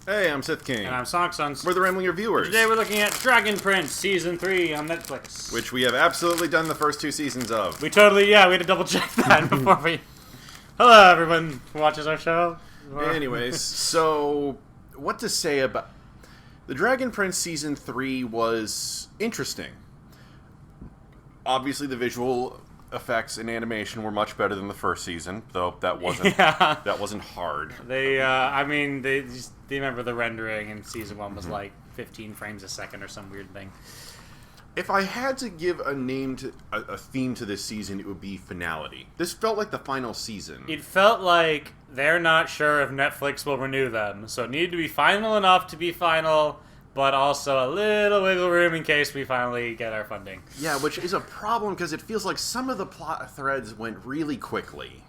Hey, I'm Sith King. And I'm Sonic Sons. We're the Rambling Reviewers. Today we're looking at Dragon Prince Season 3 on Netflix. Which we have absolutely done the first 2 seasons of. We had to double check that before we... Hello, everyone who watches our show. Anyways, so what to say about... The Dragon Prince Season 3 was interesting. Obviously, the visual effects and animation were much better than the first season, though that wasn't that wasn't hard. They remember the rendering in Season 1 was like 15 frames a second or some weird thing. If I had to give a name to a theme to this season, it would be finality. This felt like the final season. It felt like they're not sure if Netflix will renew them, so it needed to be final enough to be final, but also a little wiggle room in case we finally get our funding. Yeah, which is a problem because it feels like some of the plot threads went really quickly.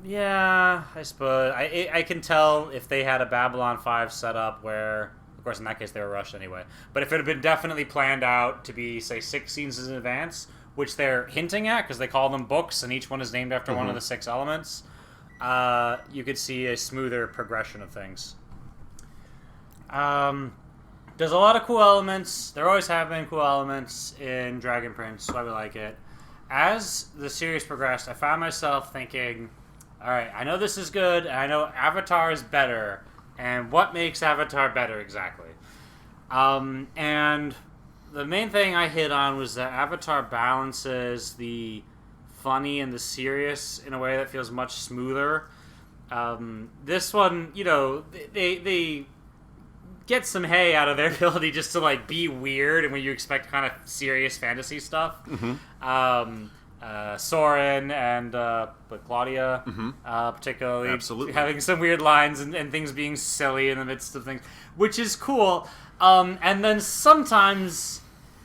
Yeah, I suppose. I can tell if they had a Babylon 5 setup where... Of course, in that case, they were rushed anyway. But if it had been definitely planned out to be, say, 6 seasons in advance, which they're hinting at because they call them books and each one is named after one of the 6 elements, you could see a smoother progression of things. There's a lot of cool elements. There always have been cool elements in Dragon Prince, so I would like it. As the series progressed, I found myself thinking, all right, I know this is good, and I know Avatar is better, and what makes Avatar better exactly? And the main thing I hit on was that Avatar balances the funny and the serious in a way that feels much smoother. This one, you know, they get some hay out of their ability just to like be weird and when you expect kind of serious fantasy stuff. Soren and Claudia, particularly, Absolutely. having some weird lines and things being silly in the midst of things, which is cool. And then sometimes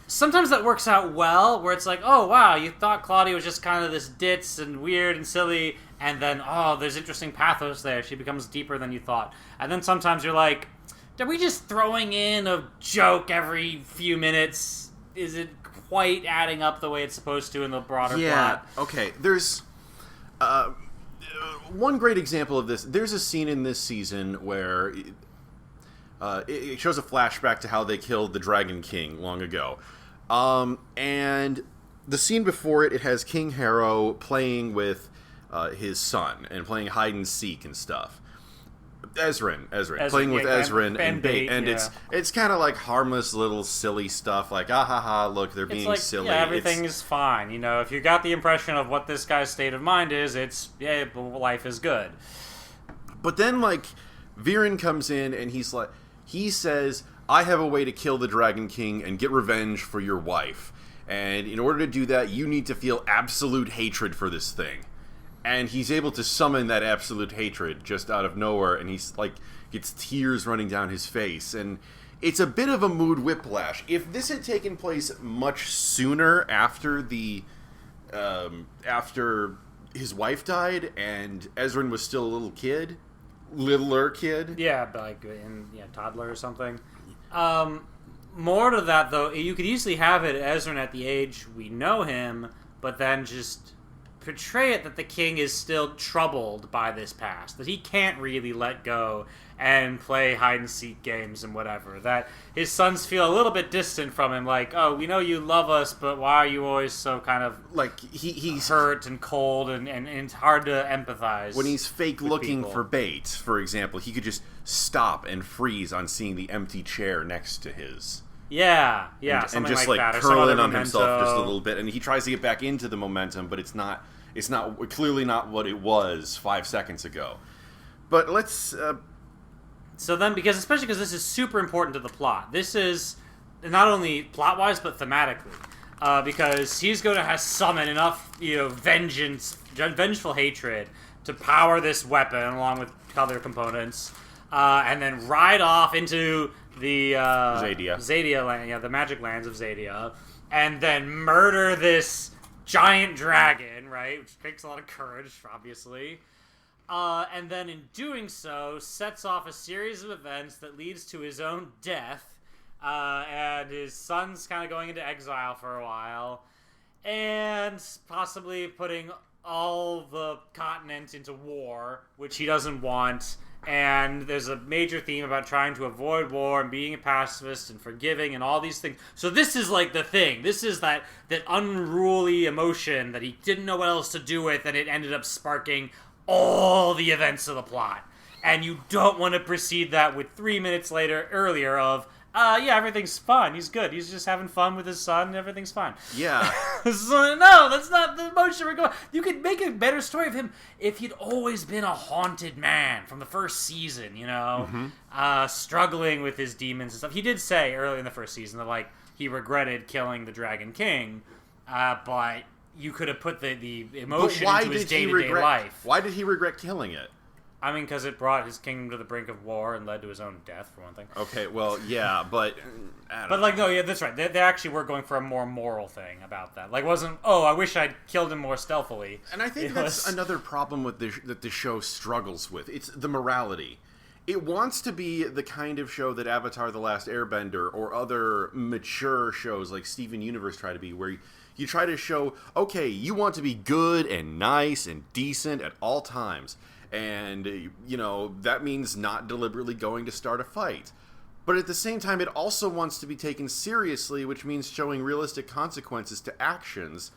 that works out well, where it's like, oh wow, you thought Claudia was just kind of this ditz and weird and silly, and then there's interesting pathos there. She becomes deeper than you thought. And then sometimes you're like, are we just throwing in a joke every few minutes? Is it quite adding up the way it's supposed to in the broader plot? Okay. There's one great example of this. There's a scene in this season where it shows a flashback to how they killed the Dragon King long ago. And the scene before it has King Harrow playing with his son and playing hide and seek and stuff. Ezrin, playing with Ezrin and Bait, and it's kind of like harmless little silly stuff, like look, they're being silly. Yeah, everything is fine. You know, if you got the impression of what this guy's state of mind is, life is good. But then like Viren comes in and he says, I have a way to kill the Dragon King and get revenge for your wife, and in order to do that, you need to feel absolute hatred for this thing. And he's able to summon that absolute hatred just out of nowhere, and he's like gets tears running down his face, and it's a bit of a mood whiplash. If this had taken place much sooner after after his wife died and Ezrin was still a littler kid, toddler or something. More to that though, you could easily have it Ezrin at the age we know him, but then just portray it that the king is still troubled by this past, that he can't really let go and play hide-and-seek games and whatever, that his sons feel a little bit distant from him, like, oh, we know you love us, but why are you always so kind of like he's hurt and cold and it's hard to empathize. When he's fake looking for Bait, for example, he could just stop and freeze on seeing the empty chair next to his. Yeah, and just like that, curl in on himself just a little bit, and he tries to get back into the momentum, but it's clearly not what it was 5 seconds ago. But let's. So then, especially because this is super important to the plot. This is not only plot-wise but thematically, because he's going to summon enough, vengeful hatred to power this weapon along with other components, and then ride off into the Xadia land, the magic lands of Xadia, and then murder this giant dragon, right? Which takes a lot of courage, obviously. And then in doing so, sets off a series of events that leads to his own death, and his son's kind of going into exile for a while, and possibly putting all the continent into war, which he doesn't want, And there's a major theme about trying to avoid war and being a pacifist and forgiving and all these things. So this is like the thing. This is that unruly emotion that he didn't know what else to do with, and it ended up sparking all the events of the plot. And you don't want to precede that with 3 minutes earlier of, yeah, everything's fine. He's good. He's just having fun with his son, and everything's fine. Yeah. So, no, that's not the emotion we're going. You could make a better story of him if he'd always been a haunted man from the first season, struggling with his demons and stuff. He did say early in the first season that, like, he regretted killing the Dragon King, but you could have put the emotion into his day-to-day life. Why did he regret killing it? I mean, because it brought his kingdom to the brink of war and led to his own death, for one thing. Okay, well, yeah, but I don't know. Like, no, yeah, that's right. They actually were going for a more moral thing about that. Like, wasn't, I wish I'd killed him more stealthily. And I think that's another problem with that the show struggles with. It's the morality. It wants to be the kind of show that Avatar: The Last Airbender or other mature shows like Steven Universe try to be, where you try to show, okay, you want to be good and nice and decent at all times. And, that means not deliberately going to start a fight. But at the same time, it also wants to be taken seriously, which means showing realistic consequences to actions.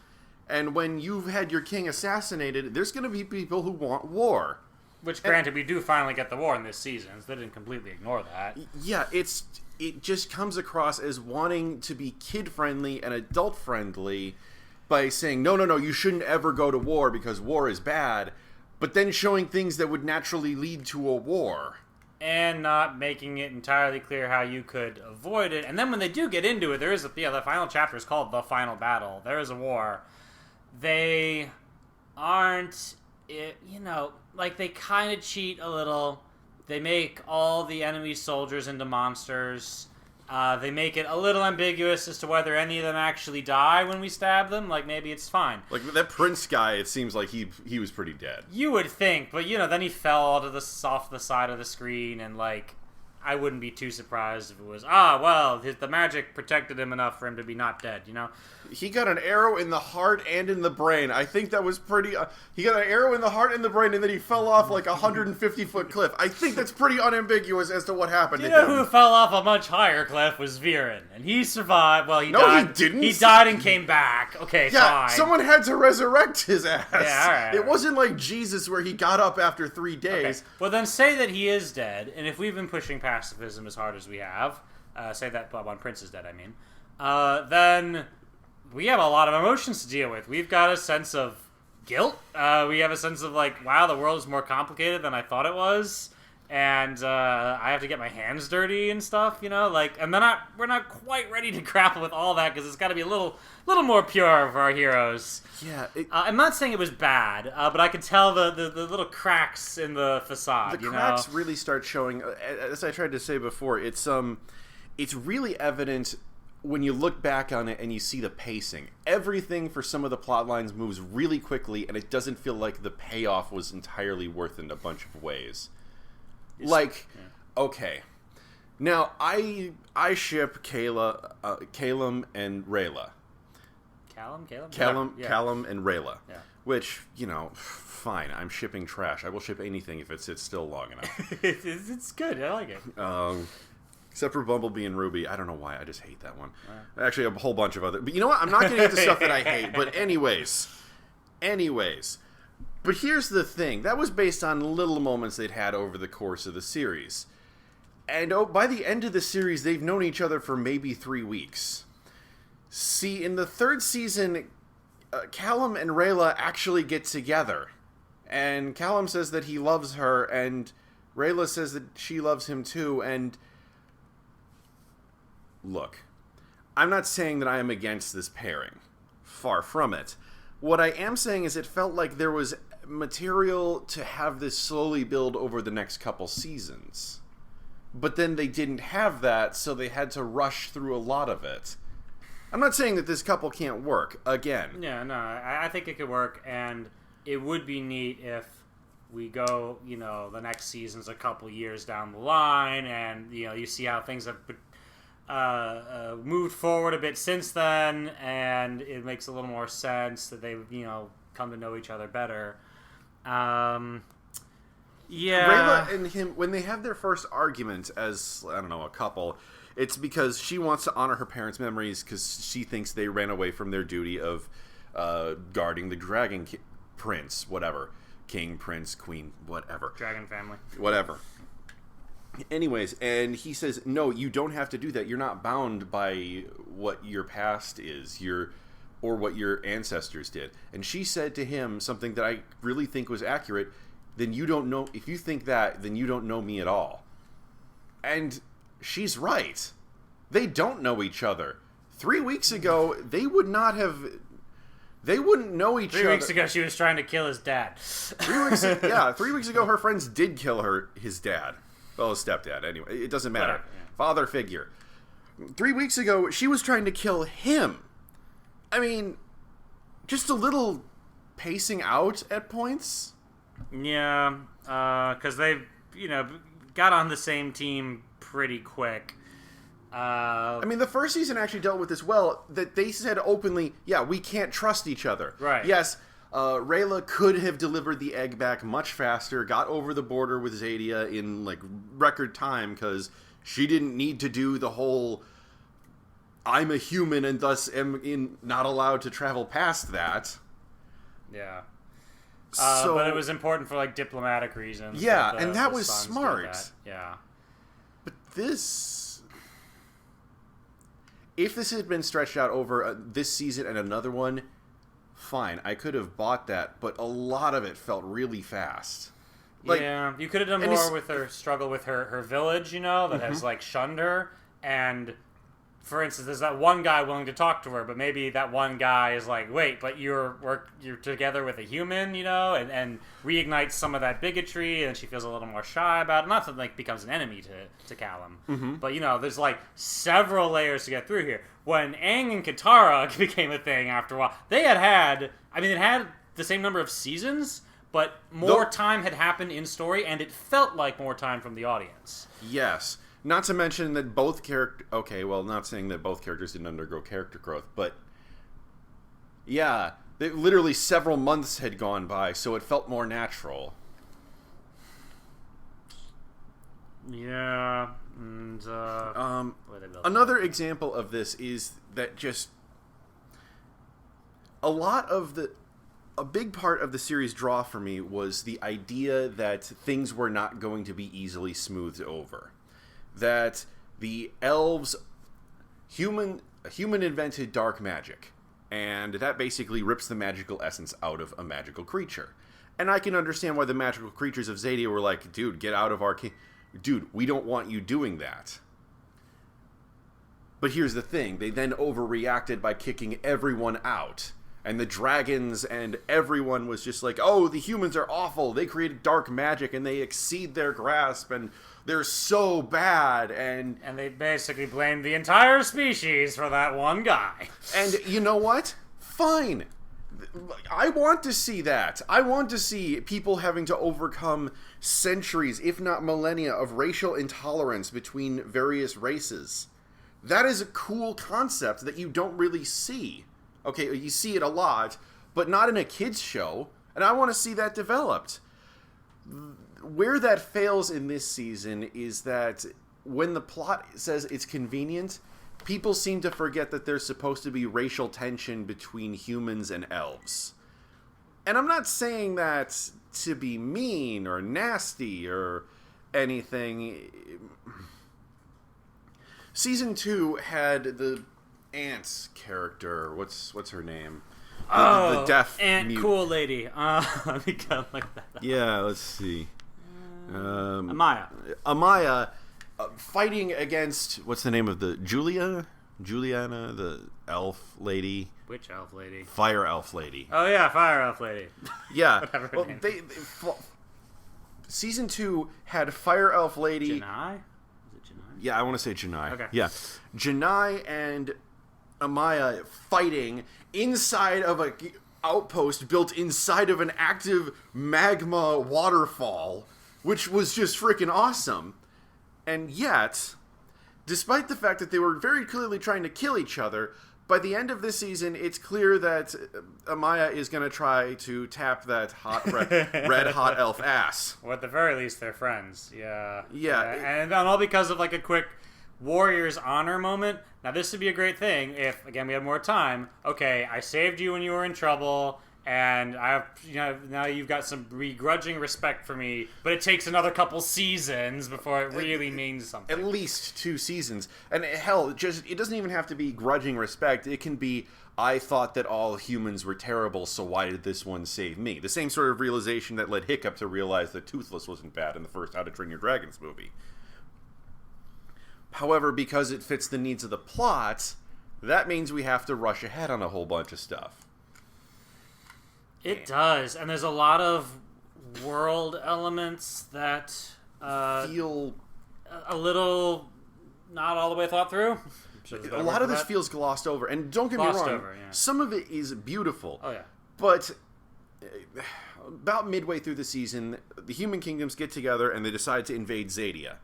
And when you've had your king assassinated, there's going to be people who want war. Which, granted, we do finally get the war in this season, so they didn't completely ignore that. Yeah, it just comes across as wanting to be kid-friendly and adult-friendly by saying, no, you shouldn't ever go to war because war is bad, but then showing things that would naturally lead to a war. And not making it entirely clear how you could avoid it. And then when they do get into it, there is the final chapter is called The Final Battle. There is a war. They aren't, like they kind of cheat a little. They make all the enemy soldiers into monsters. They make it a little ambiguous as to whether any of them actually die when we stab them. Like, maybe it's fine. Like, that Prince guy, it seems like he was pretty dead. You would think, but, then he fell off the side of the screen, and, like, I wouldn't be too surprised if it was, the magic protected him enough for him to be not dead, He got an arrow in the heart and in the brain. I think that was pretty... he got an arrow in the heart and the brain, and then he fell off like a 150-foot cliff. I think that's pretty unambiguous as to what happened to him. Who fell off a much higher cliff was Viren, and he survived. Well, he died. No, he didn't. He died and came back. Okay, yeah, fine. Someone had to resurrect his ass. Yeah, all right. It wasn't like Jesus where he got up after 3 days. Okay. Well, then say that he is dead, and if we've been pushing pacifism as hard as we have, say that when Prince is dead, I mean, then we have a lot of emotions to deal with. We've got a sense of guilt. We have a sense of, like, wow, the world is more complicated than I thought it was. And I have to get my hands dirty and stuff, like, and then we're not quite ready to grapple with all that because it's got to be a little more pure for our heroes. Yeah. I'm not saying it was bad, but I could tell the little cracks in the facade. The cracks really start showing, as I tried to say before, it's really evident when you look back on it and you see the pacing. Everything for some of the plot lines moves really quickly, and it doesn't feel like the payoff was entirely worth it in a bunch of ways. Okay. Now, I ship Calum and Rayla. Callum and Rayla. Yeah. Which, fine, I'm shipping trash. I will ship anything if it sits still long enough. It's good. I like it. Except for Bumblebee and Ruby. I don't know why. I just hate that one. Actually, a whole bunch of other... But you know what? I'm not going to get to stuff that I hate. But anyways. But here's the thing. That was based on little moments they'd had over the course of the series. And by the end of the series, they've known each other for maybe 3 weeks. See, in the 3rd season, Callum and Rayla actually get together. And Callum says that he loves her, and Rayla says that she loves him too, and... Look, I'm not saying that I am against this pairing. Far from it. What I am saying is it felt like there was material to have this slowly build over the next couple seasons. But then they didn't have that, so they had to rush through a lot of it. I'm not saying that this couple can't work, again. Yeah, no, I think it could work, and it would be neat if we go, the next season's a couple years down the line, and, you see how things have moved forward a bit since then, and it makes a little more sense that they, come to know each other better. Yeah. Rayla and him, when they have their first argument as, I don't know, a couple, it's because she wants to honor her parents' memories because she thinks they ran away from their duty of guarding the Dragon Prince, whatever. King, Prince, Queen, whatever. Dragon family. Whatever. Anyways, and he says, no, you don't have to do that. You're not bound by what your past is, or what your ancestors did. And she said to him something that I really think was accurate. Then you don't know, if you think that, then you don't know me at all. And she's right. They don't know each other. 3 weeks ago, they wouldn't know each other. 3 weeks ago, she was trying to kill his dad. 3 weeks ago, her friends did kill his dad. Well, his stepdad, anyway. It doesn't matter. Whatever, yeah. Father figure. 3 weeks ago, she was trying to kill him. I mean, just a little pacing out at points. Yeah, because they, got on the same team pretty quick. I mean, the first season actually dealt with this well, that they said openly, yeah, we can't trust each other. Right. Yes, Rayla could have delivered the egg back much faster, got over the border with Zadia in, record time, because she didn't need to do the whole, I'm a human and thus am not allowed to travel past that. Yeah. So, but it was important for, diplomatic reasons. Yeah, that and that the was Sons did smart. that. Yeah. But this... If this had been stretched out over this season and another one, fine, I could have bought that, but a lot of it felt really fast. Yeah, you could have done more with her struggle with her village, that has, shunned her, and... For instance, there's that one guy willing to talk to her, but maybe that one guy is like, wait, but you're together with a human, and reignites some of that bigotry, and she feels a little more shy about it. Not that, becomes an enemy to Callum. Mm-hmm. But, there's, several layers to get through here. When Aang and Katara became a thing after a while, it had the same number of seasons, but more time had happened in story, and it felt like more time from the audience. Yes. Not to mention that both characters... Okay, well, not saying that both characters didn't undergo character growth, but... Yeah, literally several months had gone by, so it felt more natural. Yeah, and... another example of this is that just... A big part of the series' draw for me was the idea that things were not going to be easily smoothed over. That the elves, human invented dark magic, and that basically rips the magical essence out of a magical creature. And I can understand why the magical creatures of Zadia were like, dude, get out of our dude, we don't want you doing that. But here's the thing, they then overreacted by kicking everyone out. And the dragons and everyone was just like, oh, the humans are awful, they created dark magic and they exceed their grasp and they're so bad, and they basically blamed the entire species for that one guy. And you know what? Fine. I want to see that. I want to see people having to overcome centuries, if not millennia, of racial intolerance between various races. That is a cool concept that you don't really see. Okay, you see it a lot, but not in a kids show, and I want to see that developed. Where that fails in this season is that when the plot says it's convenient, people seem to forget that there's supposed to be racial tension between humans and elves. And I'm not saying that to be mean or nasty or anything. Season 2 had the Aunt's character. What's her name? The deaf Aunt Cool Lady. Let me go look that up. Yeah, let's see. Amaya, fighting against, what's the name of the Juliana, the elf lady. Which elf lady? Fire elf lady. Oh yeah, fire elf lady. Yeah. Whatever her Well, name. Season 2 had fire elf lady. Janai? Is it Janai? Yeah, I want to say Janai. Okay. Yeah, Janai and Amaya fighting inside of a outpost built inside of an active magma waterfall, which was just freaking awesome. And yet, despite the fact that they were very clearly trying to kill each other, by the end of this season, it's clear that Amaya is going to try to tap that red hot elf ass. Or at the very least, they're friends. Yeah. Yeah. And all because of like a quick Warriors honor moment. Now, this would be a great thing if, again, we had more time. Okay, I saved you when you were in trouble. And I have, now you've got some begrudging respect for me, but it takes another couple seasons before it really means something. At least 2 seasons. And hell, it doesn't even have to be grudging respect. It can be, I thought that all humans were terrible, so why did this one save me? The same sort of realization that led Hiccup to realize that Toothless wasn't bad in the first How to Train Your Dragons movie. However, because it fits the needs of the plot, that means we have to rush ahead on a whole bunch of stuff. It does, and there's a lot of world elements that Feel a little not all the way thought through. a lot of this feels glossed over, and don't get me wrong, yeah. some of it is beautiful. Oh yeah. But about midway through the season, the Human Kingdoms get together and they decide to invade Zadia.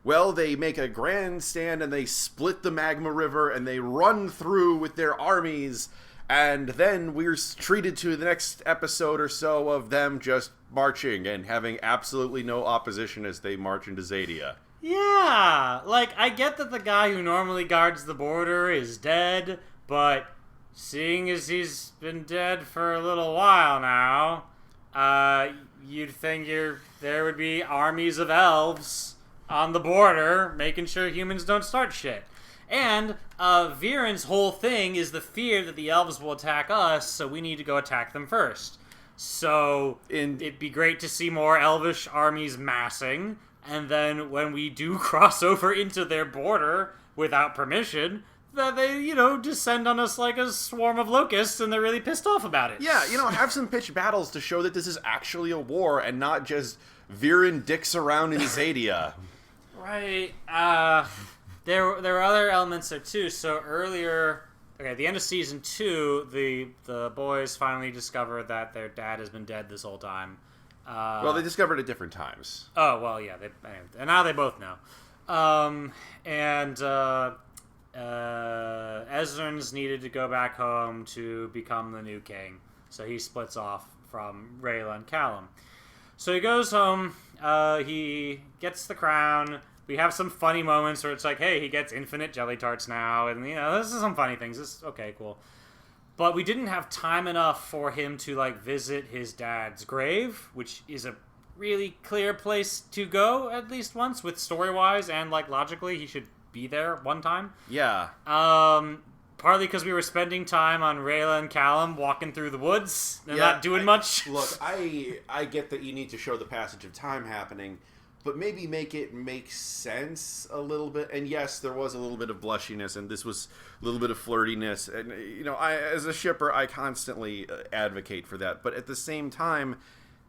Well, they make a grand stand and they split the Magma River and they run through with their armies. And then we're treated to the next episode or so of them just marching and having absolutely no opposition as they march into Zadia. Yeah, like, I get that the guy who normally guards the border is dead, but seeing as he's been dead for a little while now, you'd think there would be armies of elves on the border making sure humans don't start shit. And Viren's whole thing is the fear that the elves will attack us, so we need to go attack them first. So it'd be great to see more elvish armies massing, and then when we do cross over into their border without permission, that they, descend on us like a swarm of locusts, and they're really pissed off about it. Yeah, have some pitched battles to show that this is actually a war and not just Viren dicks around in Zadia. Right. There were other elements there too. So earlier, at the end of season 2, the boys finally discover that their dad has been dead this whole time. Well, they discovered at different times. Oh well, yeah. And now they both know. Ezrans needed to go back home to become the new king, so he splits off from Rayla and Callum. So he goes home. He gets the crown. We have some funny moments where it's like, hey, he gets infinite jelly tarts now, and this is some funny things. Okay, cool. But we didn't have time enough for him to visit his dad's grave, which is a really clear place to go at least once, with story-wise and logically, he should be there one time. Yeah. Partly because we were spending time on Rayla and Callum walking through the woods and not doing much. Look, I get that you need to show the passage of time happening, but maybe make it make sense a little bit. And yes, there was a little bit of blushiness, and this was a little bit of flirtiness. And, I, as a shipper, I constantly advocate for that. But at the same time,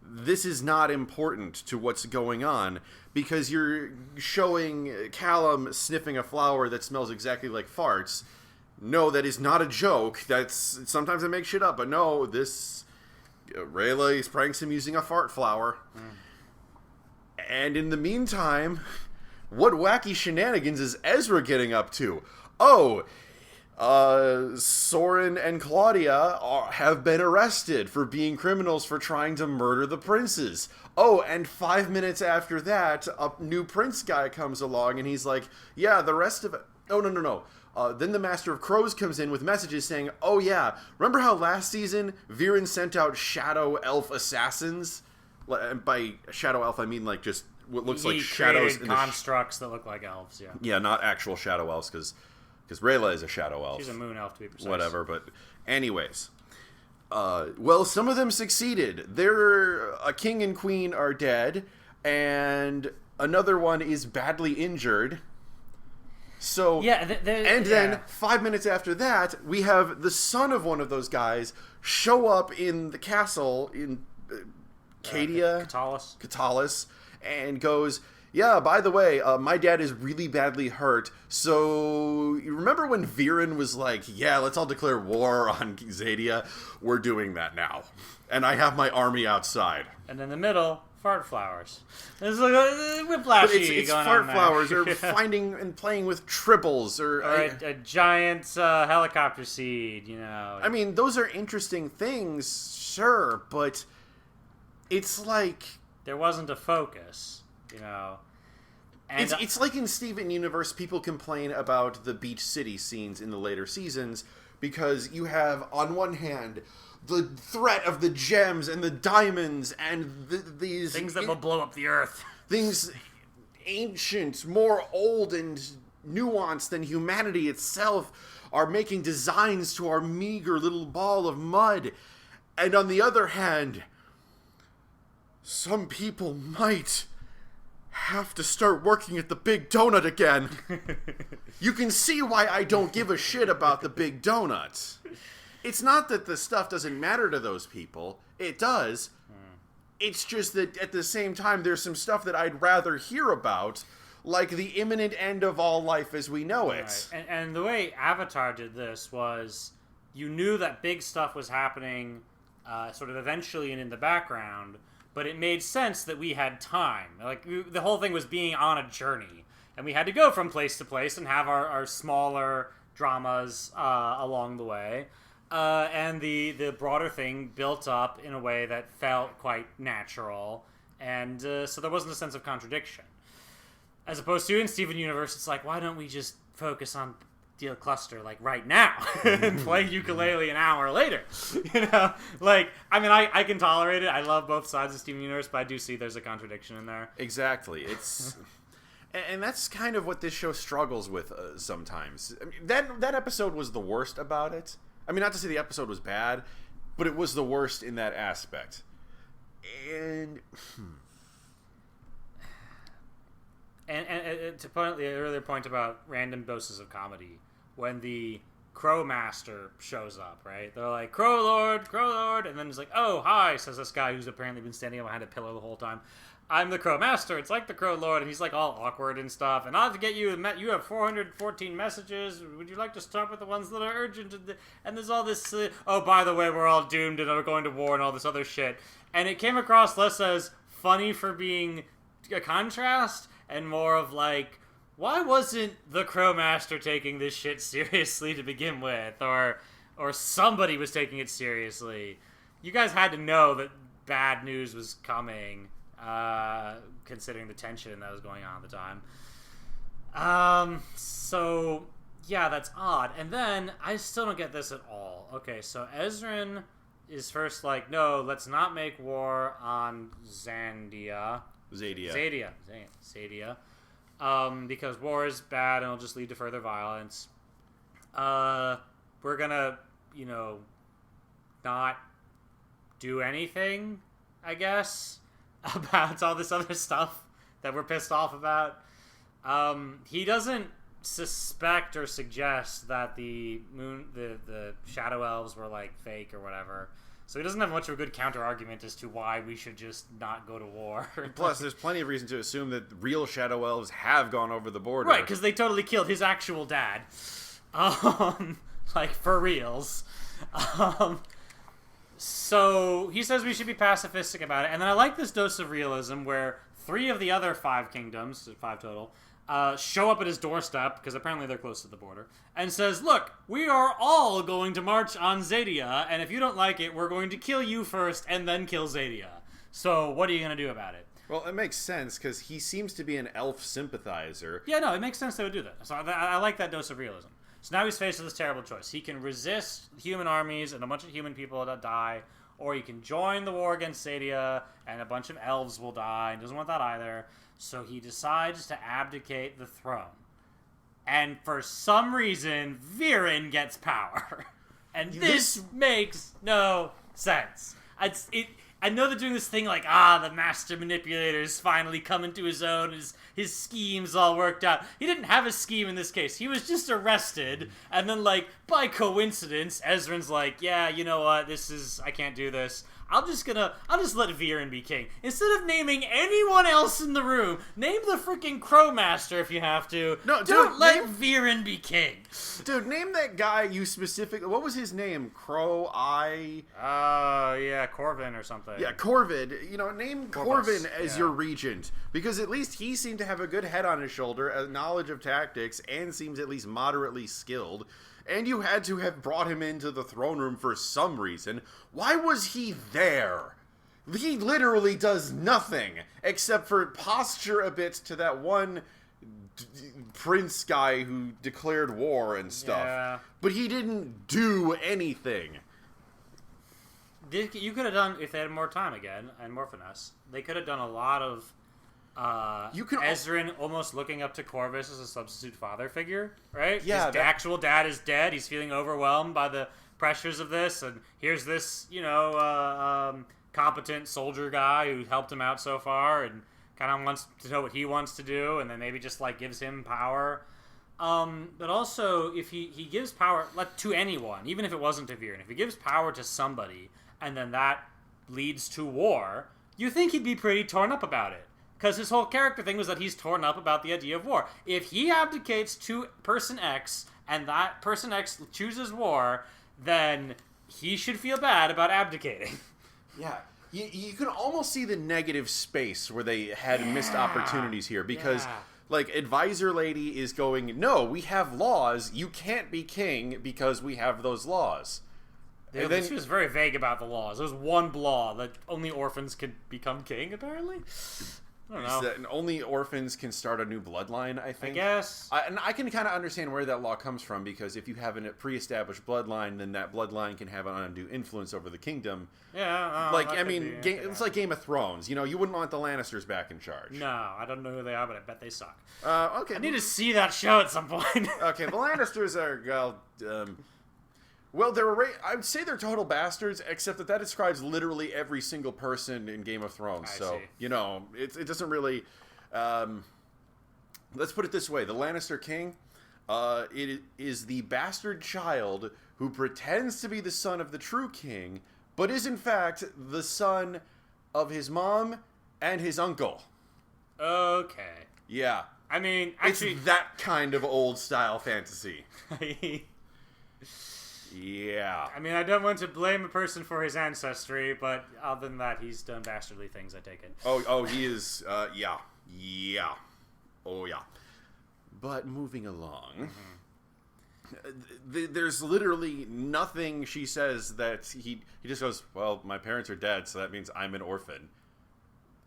this is not important to what's going on, because you're showing Callum sniffing a flower that smells exactly like farts. No, that is not a joke. Sometimes I make shit up, but no, Rayla pranks him using a fart flower. And in the meantime, what wacky shenanigans is Ezra getting up to? Oh, Soren and Claudia have been arrested for being criminals for trying to murder the princes. Oh, and 5 minutes after that, a new prince guy comes along, and he's like, yeah, the rest of it... Oh, no. Then the Master of Crows comes in with messages saying, oh yeah, remember how last season Viren sent out shadow elf assassins? By shadow elf, I mean just what looks like shadows in constructs that look like elves. Yeah. Yeah, not actual shadow elves, because Rayla is a shadow elf. She's a moon elf, to be precise. Whatever, but anyways, well, some of them succeeded. A king and queen are dead, and another one is badly injured. So then 5 minutes after that, we have the son of one of those guys show up in the castle in Katalis, and goes, yeah, by the way, my dad is really badly hurt, so you remember when Viren was like, yeah, let's all declare war on Zadia? We're doing that now. And I have my army outside. And in the middle, fart flowers. There's like a whiplashy But it's going fart on there. flowers, or finding and playing with tribbles, or a giant helicopter seed, you know. I mean, those are interesting things, sure, but it's like there wasn't a focus, you know. And it's like in Steven Universe, people complain about the beach city scenes in the later seasons because you have, on one hand, the threat of the gems and the diamonds and these things that will blow up the earth. Things ancient, more old and nuanced than humanity itself are making designs to our meager little ball of mud. And on the other hand, some people might have to start working at the Big Donut again. You can see why I don't give a shit about the Big Donut. It's not that the stuff doesn't matter to those people. It does. It's just that at the same time, there's some stuff that I'd rather hear about, like the imminent end of all life as we know it. Right. And the way Avatar did this was, you knew that big stuff was happening sort of eventually and in the background, but it made sense that we had time. Like, the whole thing was being on a journey, and we had to go from place to place and have our smaller dramas along the way. And the broader thing built up in a way that felt quite natural, and so there wasn't a sense of contradiction. As opposed to in Steven Universe, it's like, why don't we just focus on Deal Cluster, like, right now, and play ukulele an hour later? You know? Like, I mean, I can tolerate it. I love both sides of Steven Universe, but I do see there's a contradiction in there. Exactly. It's... And that's kind of what this show struggles with sometimes. I mean, that episode was the worst about it. I mean, not to say the episode was bad, but it was the worst in that aspect. And to point out the earlier point about random doses of comedy, when the Crow Master shows up, right? They're like, Crow Lord, and then it's like, oh, hi, says this guy who's apparently been standing behind a pillar the whole time. I'm the Crow Master. It's like the Crow Lord, and he's like all awkward and stuff. And I'll have to get you. You have 414 messages. Would you like to start with the ones that are urgent? And there's all this. Oh, by the way, we're all doomed and we're going to war and all this other shit. And it came across less as funny for being a contrast and more of like, why wasn't the Crow Master taking this shit seriously to begin with, or somebody was taking it seriously? You guys had to know that bad news was coming. Considering the tension that was going on at the time. So, yeah, that's odd. And then, I still don't get this at all. Okay, so Ezran is first like, no, let's not make war on Zadia. Because war is bad and it'll just lead to further violence. We're gonna, not do anything, I guess, about all this other stuff that we're pissed off about. He doesn't suspect or suggest that the Shadow Elves were like fake or whatever. So he doesn't have much of a good counter argument as to why we should just not go to war. Plus, there's plenty of reason to assume that real Shadow Elves have gone over the border. Right, because they totally killed his actual dad. Like, for reals. So he says we should be pacifistic about it, and then I like this dose of realism where 3 of the other 5 kingdoms, 5 total, show up at his doorstep, because apparently they're close to the border, and says, look, we are all going to march on Zadia, and if you don't like it, we're going to kill you first and then kill Zadia. So what are you going to do about it? Well, it makes sense, because he seems to be an elf sympathizer. Yeah, no, it makes sense they would do that. So I like that dose of realism. So now he's faced with this terrible choice. He can resist human armies and a bunch of human people that die, or he can join the war against Zadia and a bunch of elves will die, and doesn't want that either. So he decides to abdicate the throne. And for some reason, Viren gets power. And this makes no sense. I know they're doing this thing like, the master manipulator's finally coming to his own, his scheme's all worked out. He didn't have a scheme in this case. He was just arrested, and then, like, by coincidence, Ezran's like, yeah, you know what, I can't do this. I'll just let Viren be king. Instead of naming anyone else in the room, name the freaking Crowmaster if you have to. No, don't let Viren be king. Dude, name that guy you specifically. What was his name? Yeah, Corvin or something. Yeah, Corvid. Name Corvin as yeah. your regent, because at least he seemed to have a good head on his shoulder, a knowledge of tactics, and seems at least moderately skilled. And you had to have brought him into the throne room for some reason. Why was he there? He literally does nothing except for posture a bit to that one prince guy who declared war and stuff. Yeah. But he didn't do anything. You could have done, if they had more time again and more finesse, they could have done a lot of Ezrin almost looking up to Corvus as a substitute father figure, right? Yeah, His actual dad is dead. He's feeling overwhelmed by the pressures of this, and here's this, competent soldier guy who helped him out so far, and kind of wants to know what he wants to do, and then maybe just gives him power. But also, if he gives power to anyone, even if it wasn't to Viren, if he gives power to somebody, and then that leads to war, you think he'd be pretty torn up about it. Because his whole character thing was that he's torn up about the idea of war. If he abdicates to person X, and that person X chooses war, then he should feel bad about abdicating. Yeah. You can almost see the negative space where they had missed opportunities here, because Advisor Lady is going, no, we have laws, you can't be king because we have those laws. And then, she was very vague about the laws. There's one law that only orphans can become king, apparently. I don't know. And only orphans can start a new bloodline, I think. I guess. And I can kind of understand where that law comes from, because if you have a pre-established bloodline, then that bloodline can have an undue influence over the kingdom. Yeah. It's like Game of Thrones. You wouldn't want the Lannisters back in charge. No, I don't know who they are, but I bet they suck. Okay. I need to see that show at some point. Okay, the Lannisters are, I would say they're total bastards, except that describes literally every single person in Game of Thrones. I so, see. it doesn't really... let's put it this way. The Lannister king, it is the bastard child who pretends to be the son of the true king, but is in fact the son of his mom and his uncle. Okay. Yeah. I mean, actually... It's that kind of old-style fantasy. Yeah. I mean, I don't want to blame a person for his ancestry, but other than that, he's done dastardly things, I take it. Oh, he is, yeah. Oh, yeah. But moving along, there's literally nothing she says that he just goes, well, my parents are dead, so that means I'm an orphan.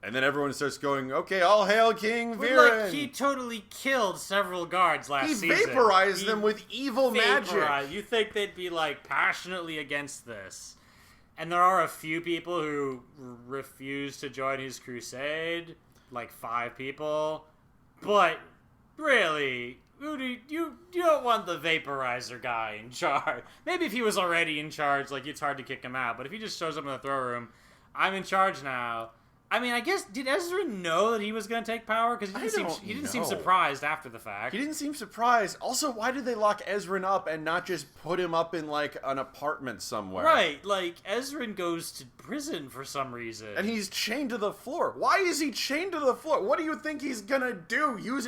And then everyone starts going, okay, all hail King Viren! He totally killed several guards last season. He vaporized them with evil magic. You think they'd be, passionately against this. And there are a few people who refuse to join his crusade. 5 people. But, really, you don't want the vaporizer guy in charge. Maybe if he was already in charge, it's hard to kick him out. But if he just shows up in the throne room, I'm in charge now... I mean, I guess, did Ezra know that he was going to take power? Because he didn't seem surprised after the fact. He didn't seem surprised. Also, why did they lock Ezrin up and not just put him up in, an apartment somewhere? Right, Ezrin goes to prison for some reason. And he's chained to the floor. Why is he chained to the floor? What do you think he's going to do? Use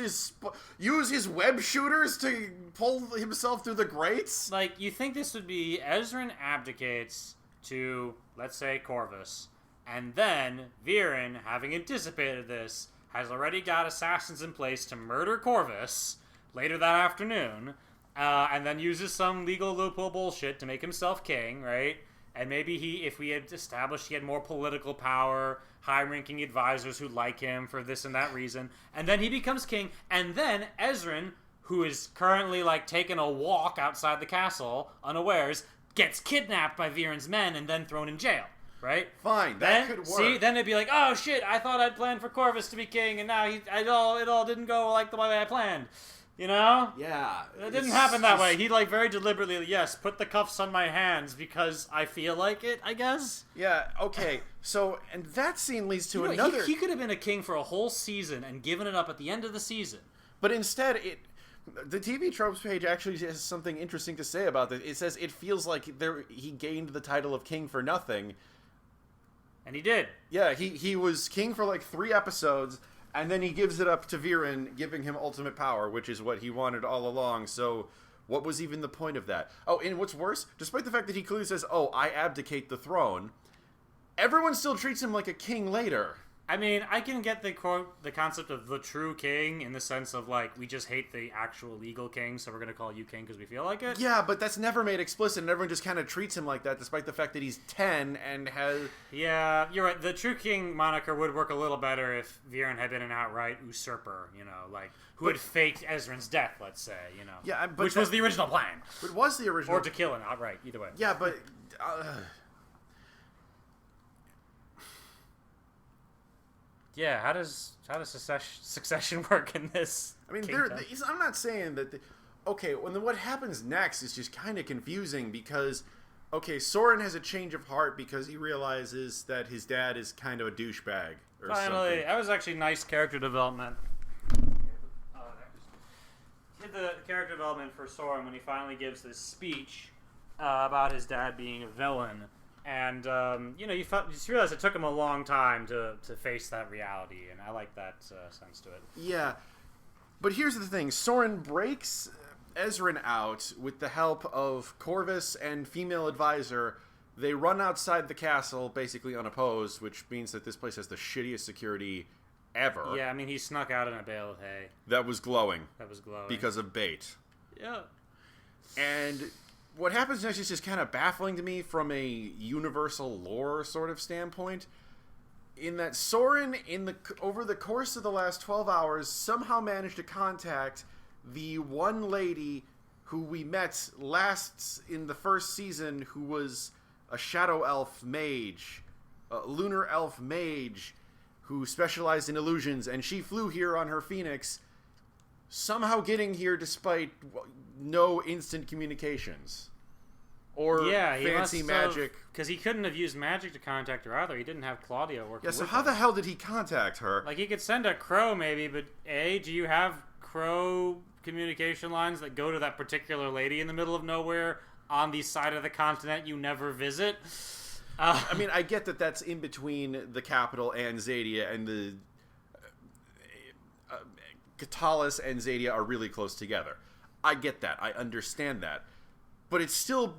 his web shooters to pull himself through the grates? You think this would be Ezrin abdicates to, let's say, Corvus. And then, Viren, having anticipated this, has already got assassins in place to murder Corvus later that afternoon, and then uses some legal loophole bullshit to make himself king, right? And maybe if we had established he had more political power, high-ranking advisors who like him for this and that reason, and then he becomes king, and then Ezrin, who is currently, taking a walk outside the castle, unawares, gets kidnapped by Viren's men and then thrown in jail. Right? Fine, that could work. See, then it'd be like, oh shit, I thought I'd planned for Corvus to be king, and now it all didn't go the way I planned. You know? Yeah. It didn't happen that way. He very deliberately, yes, put the cuffs on my hands because I feel like it, I guess. Yeah, okay. So, and that scene leads to another... He could have been a king for a whole season and given it up at the end of the season. But instead, the TV Tropes page actually has something interesting to say about this. It says it feels like he gained the title of king for nothing. And he did. Yeah, he was king for like 3 episodes, and then he gives it up to Viren, giving him ultimate power, which is what he wanted all along. So what was even the point of that? Oh, and what's worse, despite the fact that he clearly says, "Oh, I abdicate the throne," everyone still treats him like a king later. I mean, I can get the concept of the true king in the sense of, like, we just hate the actual legal king, so we're going to call you king because we feel like it. Yeah, but that's never made explicit, and everyone just kind of treats him like that, despite the fact that he's 10 and has... Yeah, you're right. The true king moniker would work a little better if Viren had been an outright usurper, you know, like, who had faked Ezran's death, let's say, you know. Yeah, but which was the original plan. It was the original... Or to kill him outright, either way. Yeah, but... Yeah, how does succession work in this? I mean, kingdom? I'm not saying that... Okay, well, then what happens next is just kind of confusing because... Okay, Soren has a change of heart because he realizes that his dad is kind of a douchebag or Finally, something. that was actually nice character development. Did the character development for Soren when he finally gives this speech about his dad being a villain. And, you know, you just realize it took him a long time to face that reality, and I like that sense to it. Yeah, but here's the thing. Soren breaks Ezran out with the help of Corvus and female advisor. They run outside the castle, basically unopposed, which means that this place has the shittiest security ever. Yeah, I mean, he snuck out in a bale of hay. That was glowing. That was glowing. Because of bait. Yeah. And... what happens next is just kind of baffling to me from a universal lore sort of standpoint. In that Soren, over the course of the last 12 hours, somehow managed to contact the one lady who we met last in the first season, who was a shadow elf mage, a lunar elf mage, who specialized in illusions, and she flew here on her Phoenix, somehow getting here despite no instant communications. Or fancy magic. Because he couldn't have used magic to contact her either. He didn't have Claudia working with Yeah, so him. how the hell did he contact her? Like, he could send a crow maybe, but A, do you have crow communication lines that go to that particular lady in the middle of nowhere on the side of the continent you never visit? I mean, I get that that's in between the capital and Zadia, and the... Katalis and Zadia are really close together. I get that. I understand that. But it's still...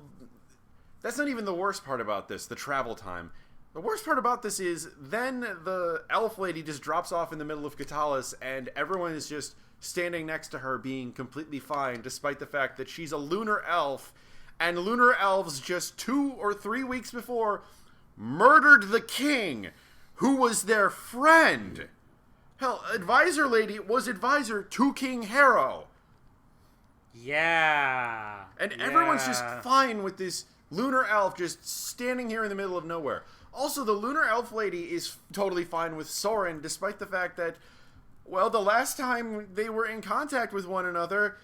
That's not even the worst part about this, the travel time. The worst part about this is then the elf lady just drops off in the middle of Katalis, and everyone is just standing next to her being completely fine, despite the fact that she's a lunar elf, and lunar elves just 2 or 3 weeks before murdered the king, who was their friend. Hell, advisor lady was advisor to King Harrow. Yeah. And everyone's just fine with this lunar elf just standing here in the middle of nowhere. Also, the lunar elf lady is totally fine with Soren, despite the fact that, well, the last time they were in contact with one another,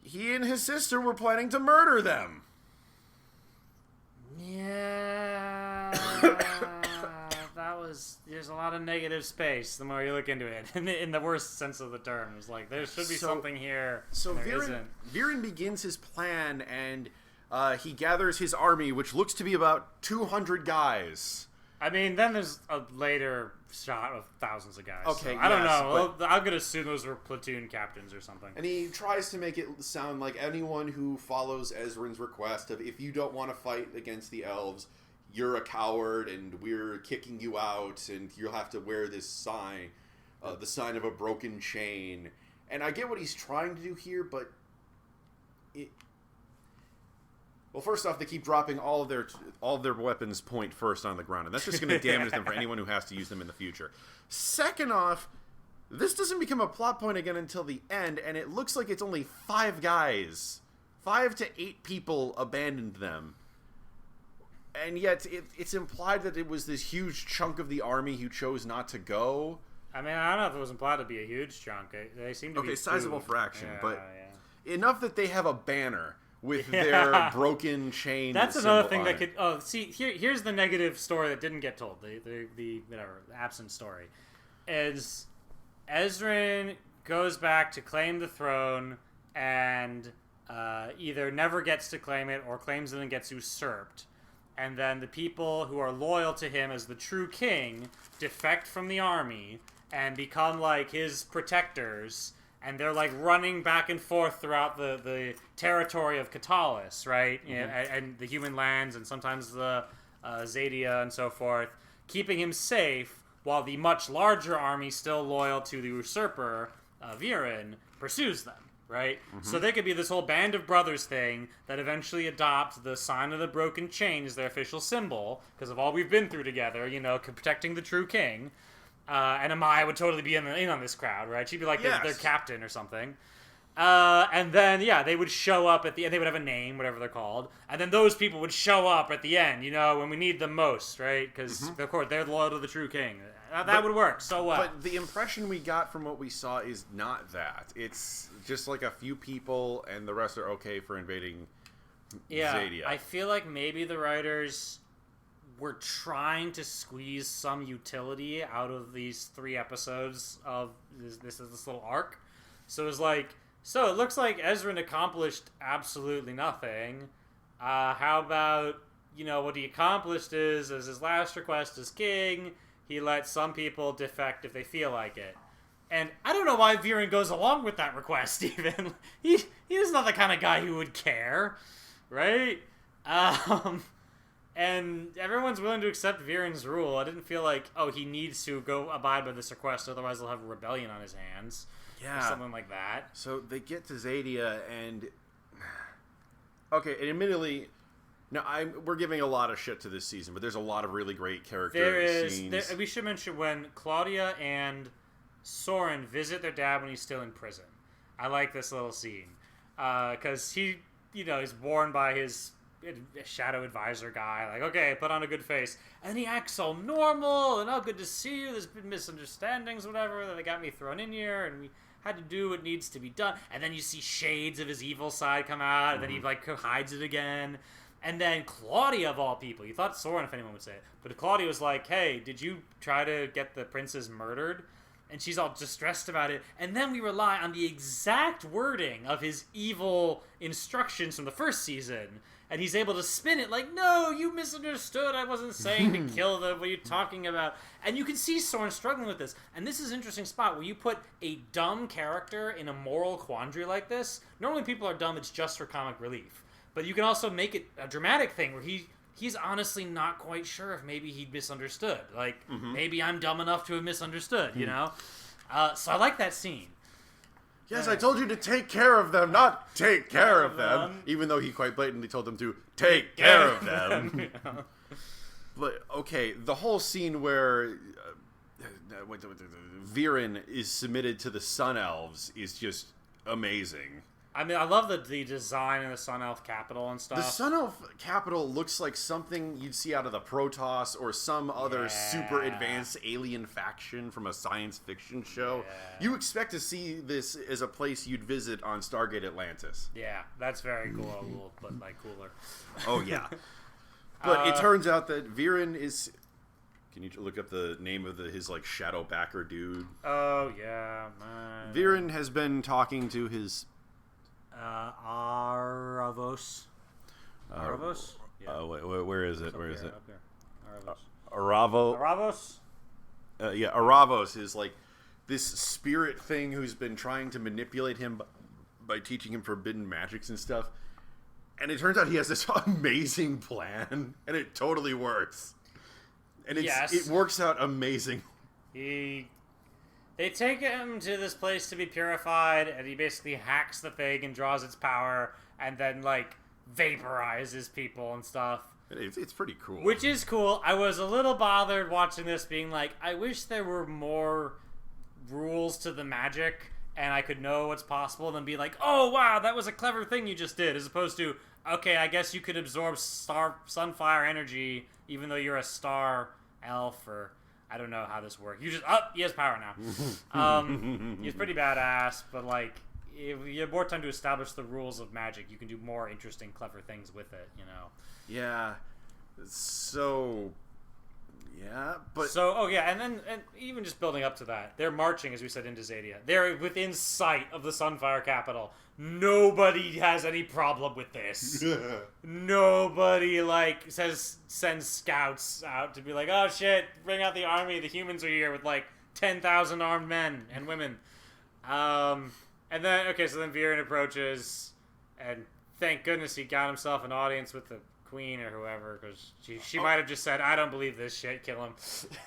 he and his sister were planning to murder them. Yeah. There's a lot of negative space the more you look into it, in the worst sense of the term. It's like, there should be something here, so there isn't. Viren begins his plan, and he gathers his army, which looks to be about 200 guys. I mean, then there's a later shot of thousands of guys. Okay, so I don't know. but... I'm going to assume those were platoon captains or something. And he tries to make it sound like anyone who follows Ezran's request of, if you don't want to fight against the elves, you're a coward, and we're kicking you out, and you'll have to wear this sign, the sign of a broken chain. And I get what he's trying to do here, but well, first off, they keep dropping all of their weapons point first on the ground, and that's just going to damage them for anyone who has to use them in the future. Second off, this doesn't become a plot point again until the end, and it looks like it's only 5 guys. 5 to 8 people abandoned them. And yet, it's implied that it was this huge chunk of the army who chose not to go. I mean, I don't know if it was implied to be a huge chunk. They seem to be sizable fraction, yeah, but yeah. Enough that they have a banner with their broken chain. That's another thing that could... Oh, see, here's the negative story that didn't get told. The absent story. Is Ezran goes back to claim the throne and either never gets to claim it or claims it and gets usurped. and then the people who are loyal to him as the true king defect from the army and become like his protectors, and they're like running back and forth throughout the territory of Katalis, right? And the human lands, and sometimes the Zadia and so forth, keeping him safe while the much larger army, still loyal to the usurper, Viren, pursues them. Right? So they could be this whole band of brothers thing that eventually adopt the sign of the broken chain as their official symbol because of all we've been through together, protecting the true king. And Amaya would totally be in on this crowd, right? She'd be like their captain or something. And then, they would show up at the end. They would have a name, whatever they're called. And then those people would show up at the end, when we need them most, right? Because, of course, they're loyal to the true king. That would work so well. But the impression we got from what we saw is not that. It's just like a few people, and the rest are okay for invading Zadia. I feel like maybe the writers were trying to squeeze some utility out of these 3 episodes of this little arc. So it was like, so it looks like Ezran accomplished absolutely nothing. How about, what he accomplished is, as his last request as king, he lets some people defect if they feel like it. And I don't know why Viren goes along with that request, even. He is not the kind of guy who would care, right? And everyone's willing to accept Viren's rule. I didn't feel like, he needs to go abide by this request, otherwise he'll have a rebellion on his hands. Yeah. Or something like that. So they get to Zadia, and... Okay, and admittedly... Now, we're giving a lot of shit to this season, but there's a lot of really great character scenes. We should mention when Claudia and Soren visit their dad when he's still in prison. I like this little scene. Because he, is warned by his shadow advisor guy, like, okay, put on a good face. And he acts all normal, and good to see you. There's been misunderstandings, whatever, that they got me thrown in here, and we had to do what needs to be done. And then you see shades of his evil side come out, and then he, hides it again. And then Claudia, of all people, you thought Soren, if anyone would say it, but Claudia was like, hey, did you try to get the princes murdered? And she's all distressed about it. And then we rely on the exact wording of his evil instructions from the first season. And he's able to spin it like, no, you misunderstood. I wasn't saying to kill them. What are you talking about? And you can see Soren struggling with this. And this is an interesting spot where you put a dumb character in a moral quandary like this. Normally people are dumb, it's just for comic relief. But you can also make it a dramatic thing where he's honestly not quite sure if maybe he'd misunderstood. Like, maybe I'm dumb enough to have misunderstood, So I like that scene. Yes, I told you to take care of them, not take care of them. Even though he quite blatantly told them to take care of them. But, okay, the whole scene where Viren is submitted to the Sun Elves is just amazing. I mean, I love the design of the Sun Elf capital and stuff. The Sun Elf capital looks like something you'd see out of the Protoss or some other super advanced alien faction from a science fiction show. Yeah. You expect to see this as a place you'd visit on Stargate Atlantis. Yeah, that's very cool, but cooler. Oh, yeah. But it turns out that Viren is... Can you look up the name of his shadow backer dude? Oh, yeah. Man. Viren has been talking to his... Aravos. Aravos? Yeah. Where is it? Where is it? Up there. Aravos. Aravos? Aravos is this spirit thing who's been trying to manipulate him by teaching him forbidden magics and stuff. And it turns out he has this amazing plan, and it totally works. And it works out amazing. They take him to this place to be purified, and he basically hacks the thing and draws its power, and then, vaporizes people and stuff. It's pretty cool. Which is cool. I was a little bothered watching this, being like, I wish there were more rules to the magic, and I could know what's possible, and then be like, oh, wow, that was a clever thing you just did, as opposed to, okay, I guess you could absorb sunfire energy, even though you're a star elf, or... I don't know how this works. You just he has power now. He's pretty badass, but if you have more time to establish the rules of magic, you can do more interesting, clever things with it. Yeah. So Yeah, but So, and even just building up to that, they're marching, as we said, into Zadia. They're within sight of the Sunfire capital. Nobody has any problem with this. Nobody, sends scouts out to be like, oh shit, bring out the army, the humans are here with, 10,000 armed men and women. And then, so then Viren approaches, and thank goodness he got himself an audience with the Queen or whoever, because she might have just said, I don't believe this shit, kill him.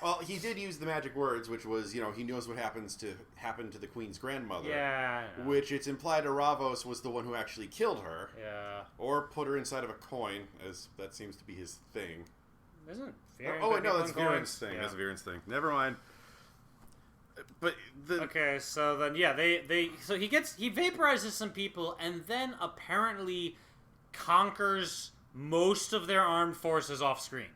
Well, he did use the magic words, which was, he knows what happen to the Queen's grandmother. Yeah. Which it's implied Aravos was the one who actually killed her. Yeah. Or put her inside of a coin, as that seems to be his thing. Isn't Viren? Oh, wait, no, that's Viren's thing. Yeah. That's Viren's thing. Never mind. But okay, so then so he vaporizes some people and then apparently conquers most of their armed forces off screen.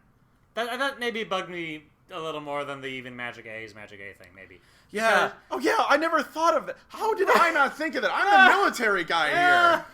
That maybe bugged me a little more than the even Magic A thing, maybe. Yeah. I never thought of that. How did I not think of that? I'm the military guy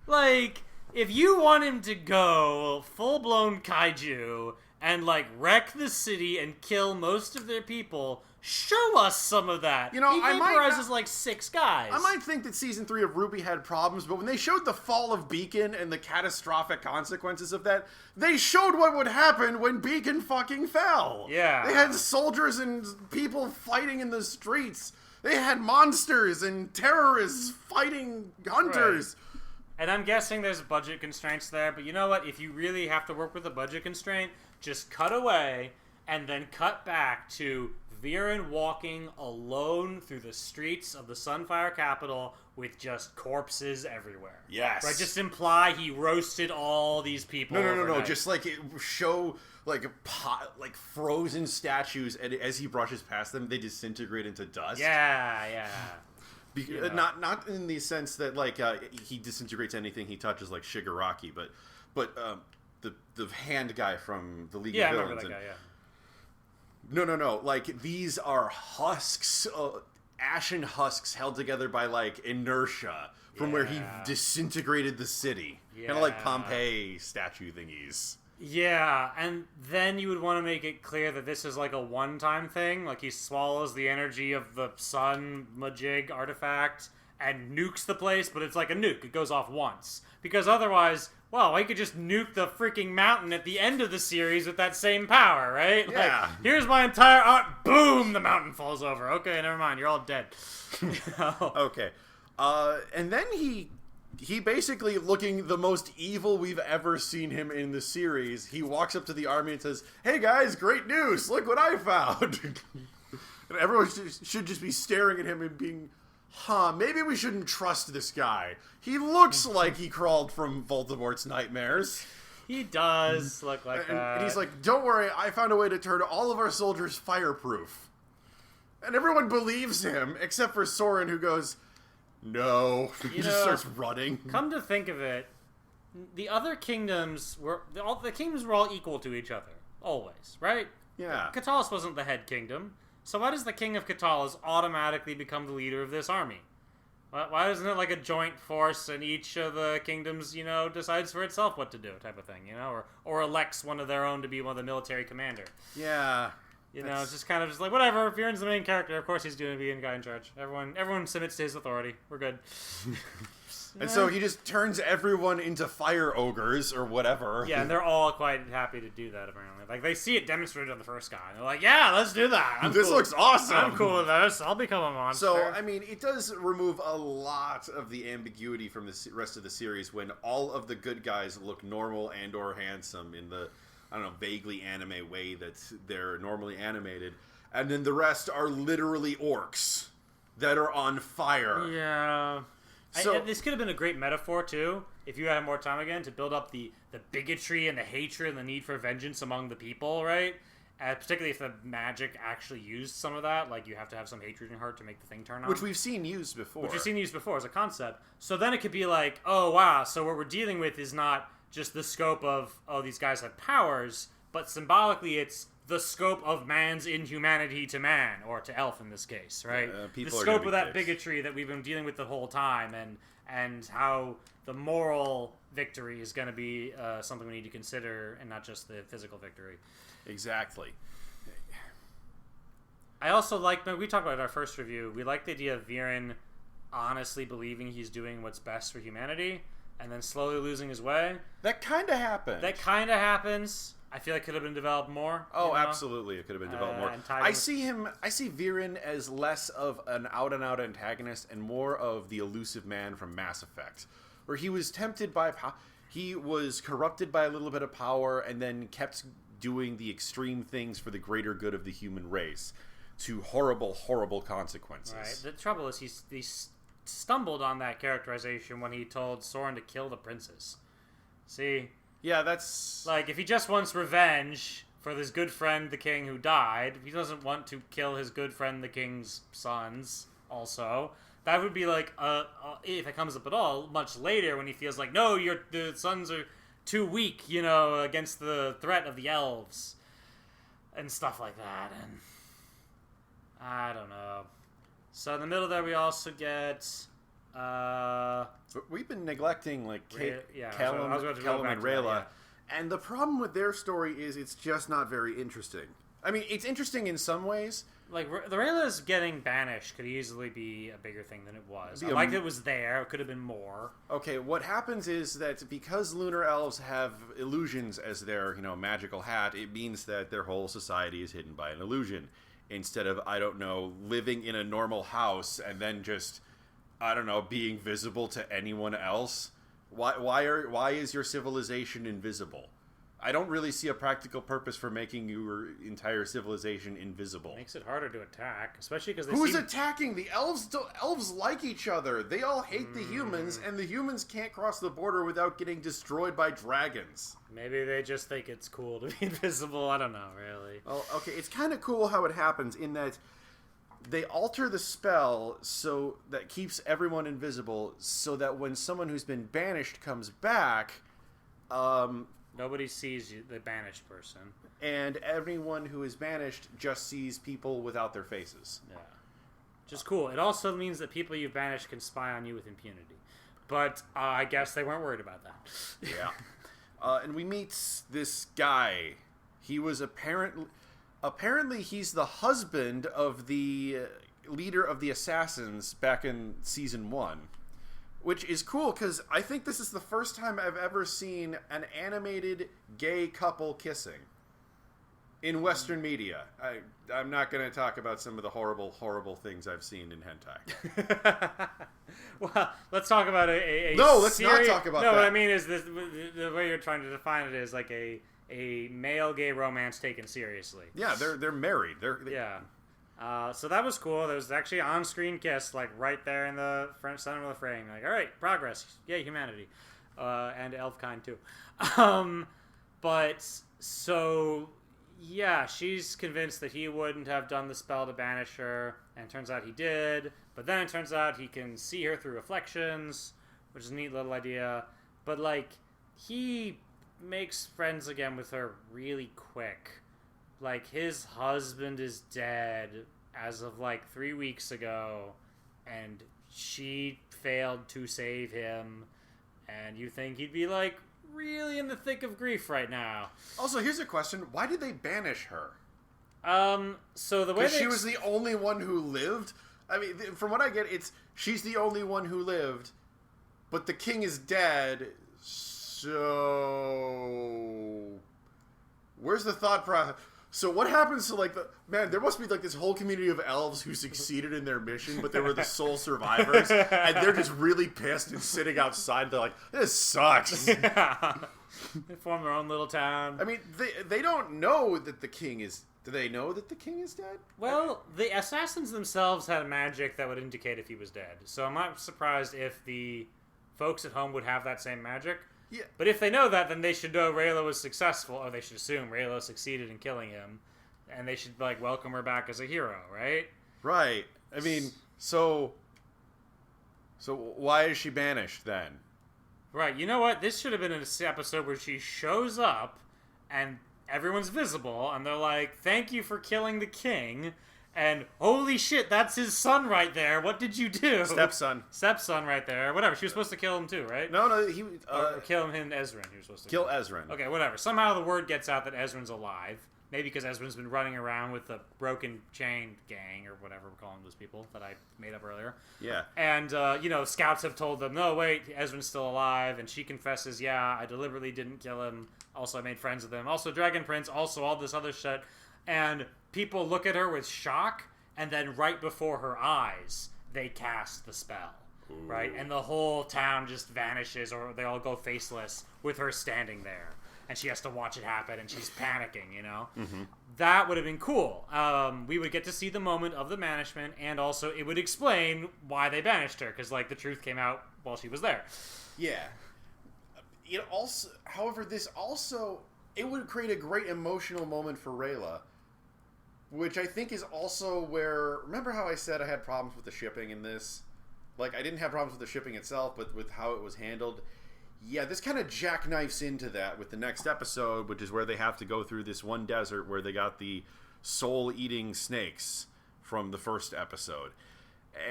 here. If you want him to go full-blown kaiju and, wreck the city and kill most of their people, show us some of that. He vaporizes, 6 guys. I might think that Season 3 of RWBY had problems, but when they showed the fall of Beacon and the catastrophic consequences of that, they showed what would happen when Beacon fucking fell. Yeah. They had soldiers and people fighting in the streets. They had monsters and terrorists fighting hunters. Right. And I'm guessing there's budget constraints there, but you know what? If you really have to work with a budget constraint, just cut away and then cut back to Viren walking alone through the streets of the Sunfire capital with just corpses everywhere. Yes. Right? Just imply he roasted all these people. No. Just show frozen statues, and as he brushes past them, they disintegrate into dust. Yeah. Not in the sense that he disintegrates anything he touches, like Shigaraki, but the hand guy from the League of Villains. Yeah, I remember that guy. Yeah. No. These are husks, ashen husks held together by inertia from where he disintegrated the city. Yeah. Kind of like Pompeii statue thingies. Yeah, and then you would want to make it clear that this is a one-time thing. He swallows the energy of the sun Majig artifact and nukes the place, but it's like a nuke. It goes off once. Because otherwise, I could just nuke the freaking mountain at the end of the series with that same power, right? Yeah. Here's my entire art. Boom! The mountain falls over. Okay, never mind. You're all dead. Okay. And then he basically, looking the most evil we've ever seen him in the series, he walks up to the army and says, "Hey guys, great news! Look what I found!" And everyone should just be staring at him and being, maybe we shouldn't trust this guy. He looks like he crawled from Voldemort's nightmares. He does look like that. And he's like, "Don't worry, I found a way to turn all of our soldiers fireproof." And everyone believes him, except for Soren, who goes, "No." He just starts running. Come to think of it, the other kingdoms were all equal to each other, always, right? Yeah. Katalis wasn't the head kingdom, so why does the king of Katalis automatically become the leader of this army? Why isn't it a joint force and each of the kingdoms, decides for itself what to do, type of thing, or elects one of their own to be one of the military commander? Yeah. It's just kind of just whatever. If Viren's the main character, of course he's going to be the guy in charge. Everyone submits to his authority. We're good. And so he just turns everyone into fire ogres or whatever. Yeah, and they're all quite happy to do that, apparently. They see it demonstrated on the first guy. And they're like, yeah, let's do that. This looks awesome. I'm cool with this. I'll become a monster. So, it does remove a lot of the ambiguity from the rest of the series when all of the good guys look normal and or handsome in the, vaguely anime way that they're normally animated. And then the rest are literally orcs that are on fire. Yeah. So, this could have been a great metaphor, too, if you had more time again, to build up the bigotry and the hatred and the need for vengeance among the people, right? Particularly if the magic actually used some of that. You have to have some hatred in your heart to make the thing turn on. Which we've seen used before. As a concept. So then it could be oh, wow, so what we're dealing with is not just the scope of, these guys have powers, but symbolically it's the scope of man's inhumanity to man, or to elf in this case, right? The scope of that bigotry that we've been dealing with the whole time, and how the moral victory is going to be something we need to consider, and not just the physical victory. Exactly. I also like, we talked about it in our first review, we like the idea of Viren honestly believing he's doing what's best for humanity and then slowly losing his way. That kind of happened. That kind of happens. I feel like it could have been developed more. Oh, absolutely, it could have been developed more. I see Viren as less of an out-and-out antagonist and more of the elusive man from Mass Effect, where he was tempted by he was corrupted by a little bit of power and then kept doing the extreme things for the greater good of the human race, to horrible, horrible consequences. Right. The trouble is he stumbled on that characterization when he told Soren to kill the princess. See? Yeah, that's... Like, if he just wants revenge for his good friend, the king, who died, he doesn't want to kill his good friend, the king's sons, also. That would be, like, if it comes up at all, much later when he feels like, no, the sons are too weak, against the threat of the elves. And stuff like that, and... I don't know. So in the middle there, we also get... But we've been neglecting, like, Callum and Rayla. Yeah. And the problem with their story is it's just not very interesting. I mean, it's interesting in some ways. Like, the Rayla's getting banished could easily be a bigger thing than it was. I liked it was there. It could have been more. Okay, what happens is that because lunar elves have illusions as their, magical hat, it means that their whole society is hidden by an illusion. Instead of, living in a normal house and then just... being visible to anyone else. Why is your civilization invisible? I don't really see a practical purpose for making your entire civilization invisible. Makes it harder to attack, especially because who's attacking? The elves like each other. They all hate the humans, and the humans can't cross the border without getting destroyed by dragons. Maybe they just think it's cool to be invisible. I don't know, really. Well, okay, it's kind of cool how it happens in that they alter the spell so that keeps everyone invisible, so that when someone who's been banished comes back, nobody sees the banished person, and everyone who is banished just sees people without their faces. Yeah, just cool. It also means that people you've banished can spy on you with impunity, but I guess they weren't worried about that. Yeah, and we meet this guy. He was Apparently, he's the husband of the leader of the assassins back in Season 1. Which is cool, because I think this is the first time I've ever seen an animated gay couple kissing in Western media. I'm not going to talk about some of the horrible, horrible things I've seen in hentai. Well, let's talk about a No, let's not talk about that. No, what I mean is the way you're trying to define it is like a male gay romance taken seriously. Yeah, they're married. So that was cool. There was actually an on-screen kiss, like right there in the front center of the frame. Like, all right, progress, yay, humanity, and elfkind too. But so yeah, she's convinced that he wouldn't have done the spell to banish her, and it turns out he did. But then it turns out he can see her through reflections, which is a neat little idea. But like he makes friends again with her really quick. Like, his husband is dead as of like 3 weeks ago, and she failed to save him, and you think he'd be like really in the thick of grief right now. Also, here's a question: why did they banish her? So the way she was the only one who lived. I mean, from what I get, she's the only one who lived, but the king is dead. So, where's the thought process? So what happens to, like, there must be, like, this whole community of elves who succeeded in their mission, but they were the sole survivors, and they're just really pissed and sitting outside. They're like, this sucks. Yeah. They form their own little town. I mean, they don't know that the king is... Do they know that the king is dead? Well, the assassins themselves had magic that would indicate if he was dead. So I'm not surprised if the folks at home would have that same magic. Yeah. But if they know that, then they should know Rayla was successful, or they should assume Rayla succeeded in killing him, and they should, like, welcome her back as a hero, right? Right. I mean, so why is she banished, then? Right. You know what? This should have been an episode where she shows up, and everyone's visible, and they're like, thank you for killing the king, and holy shit, that's his son right there. What did you do? Stepson right there. Whatever. She was supposed to kill him too, right? No. He or kill him and Ezrin. He was supposed to kill Ezrin. Okay, whatever. Somehow the word gets out that Ezrin's alive. maybe because Eswin's been running around with the broken chain gang or whatever we're calling those people that I made up earlier. Yeah. And, scouts have told them, no, wait, Eswin's still alive. And she confesses, yeah, I deliberately didn't kill him. Also, I made friends with him. Also, Dragon Prince. Also, all this other shit. And people look at her with shock. And then right before her eyes, they cast the spell. Ooh. Right? And the whole town just vanishes, or they all go faceless with her standing there. And she has to watch it happen, and she's panicking, Mm-hmm. That would have been cool. We would get to see the moment of the banishment, and also it would explain why they banished her, because, the truth came out while she was there. Yeah. It also, however, it would create a great emotional moment for Rayla, which I think is also where, remember how I said I had problems with the shipping in this? I didn't have problems with the shipping itself, but with how it was handled. Yeah, this kind of jackknifes into that with the next episode, which is where they have to go through this one desert where they got the soul-eating snakes from the first episode.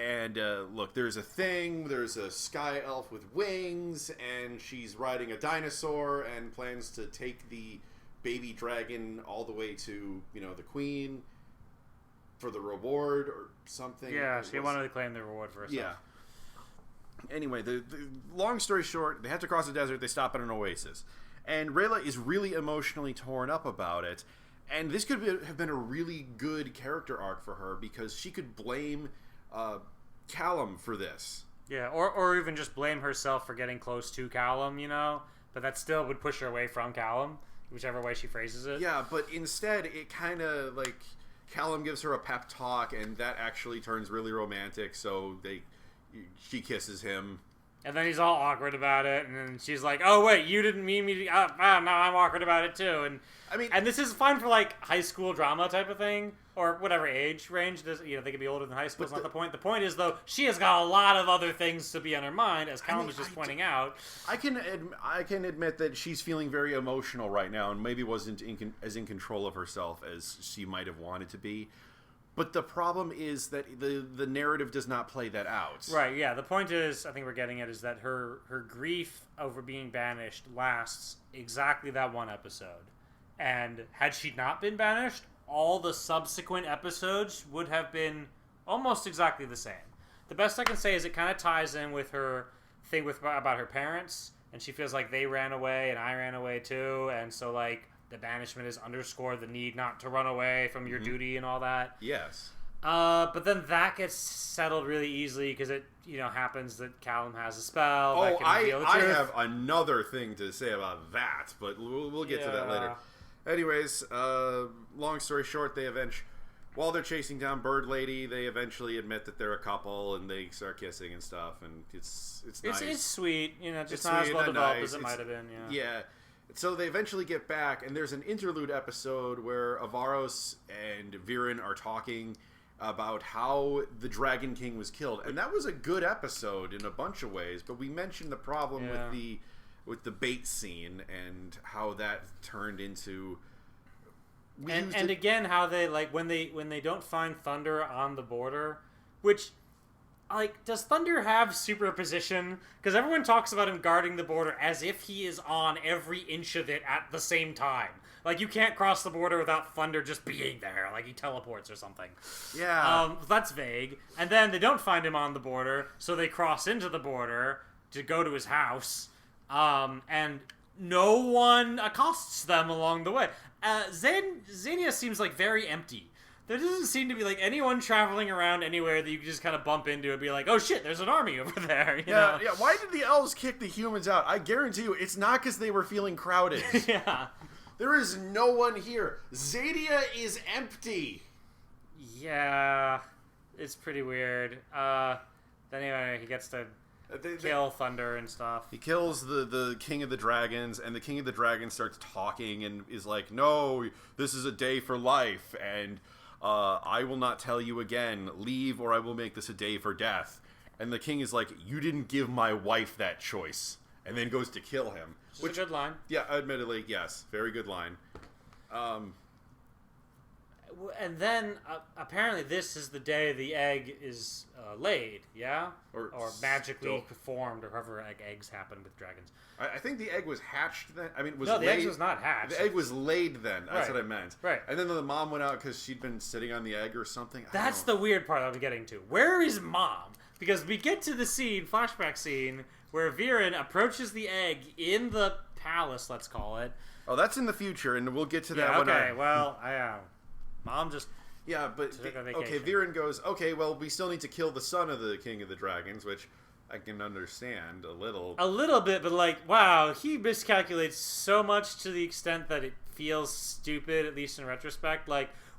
And, look, there's a sky elf with wings, and she's riding a dinosaur and plans to take the baby dragon all the way to, the queen for the reward or something. Yeah, she wanted to claim the reward for herself. Yeah. Anyway, the long story short, they have to cross the desert. They stop at an oasis. And Rayla is really emotionally torn up about it. And this could have been a really good character arc for her because she could blame Callum for this. Yeah, or even just blame herself for getting close to Callum, But that still would push her away from Callum, whichever way she phrases it. Yeah, but instead, it kind of, Callum gives her a pep talk, and that actually turns really romantic, so she kisses him. And then he's all awkward about it, and then she's like, "Oh wait, you didn't mean me to." Now I'm awkward about it too, and this is fine for high school drama type of thing, or whatever age range. They could be older than high school. It's not the point. The point is though, she has got a lot of other things to be on her mind, as Callum was just pointing out. I can admit that she's feeling very emotional right now, and maybe wasn't as in control of herself as she might have wanted to be. But the problem is that the narrative does not play that out. Right, yeah. The point is, I think we're getting at, is that her grief over being banished lasts exactly that one episode. And had she not been banished, all the subsequent episodes would have been almost exactly the same. The best I can say is it kind of ties in with her thing about her parents, and she feels like they ran away and I ran away too, and so the banishment is underscored the need not to run away from your duty and all that. Yes. But then that gets settled really easily because it, happens that Callum has a spell. That can reveal the truth. I have another thing to say about that, but we'll get to that later. Anyways, long story short, while they're chasing down Bird Lady, they eventually admit that they're a couple and they start kissing and stuff, and it's nice. It's sweet, just it's not sweet, as well developed nice. as it might have been. Yeah. So they eventually get back, and there's an interlude episode where Avaros and Viren are talking about how the Dragon King was killed, and that was a good episode in a bunch of ways. But we mentioned the problem with the bait scene and how that turned into. And again, how they when they don't find Thunder on the border, which. Does Thunder have superposition? Because everyone talks about him guarding the border as if he is on every inch of it at the same time. You can't cross the border without Thunder just being there. He teleports or something. Yeah. That's vague. And then they don't find him on the border, so they cross into the border to go to his house. And no one accosts them along the way. Xenia seems very empty. There doesn't seem to be anyone traveling around anywhere that you can just kind of bump into and be like, oh shit, there's an army over there. You know? Yeah. Why did the elves kick the humans out? I guarantee you, it's not because they were feeling crowded. Yeah. There is no one here. Xenia is empty. Yeah, it's pretty weird. Then anyway, he gets to kill Thunder and stuff. He kills the King of the Dragons, and the King of the Dragons starts talking and is like, no, this is a day for life, and I will not tell you again. Leave, or I will make this a day for death. And the king is like, you didn't give my wife that choice. And then goes to kill him. Which is a good line. Yeah, admittedly, yes. Very good line. And then apparently this is the day the egg is laid, yeah, or magically formed, or however eggs happen with dragons. I think the egg was hatched then. I mean, the egg was not hatched. The egg was laid then. That's what I meant. Right. And then the mom went out because she'd been sitting on the egg or something. That's the weird part I'm getting to. Where is mom? Because we get to the flashback scene, where Viren approaches the egg in the palace, let's call it. Oh, that's in the future, and we'll get to that. Okay, well, Mom just... Yeah, but... Okay, Viren goes, okay, well, we still need to kill the son of the King of the Dragons, which I can understand a little. A little bit, but wow, he miscalculates so much to the extent that it feels stupid, at least in retrospect.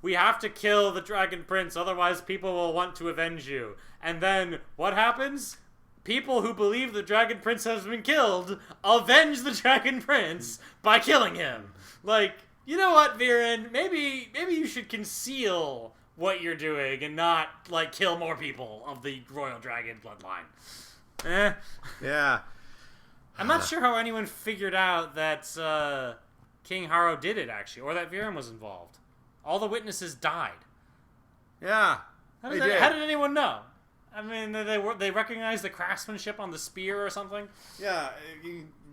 We have to kill the Dragon Prince, otherwise people will want to avenge you. And then, what happens? People who believe the Dragon Prince has been killed avenge the Dragon Prince by killing him. You know what, Viren? Maybe you should conceal what you're doing and not, kill more people of the Royal Dragon bloodline. Yeah. I'm not sure how anyone figured out that King Harrow did it, actually, or that Viren was involved. All the witnesses died. Yeah, how did anyone know? I mean, they recognized the craftsmanship on the spear or something? Yeah,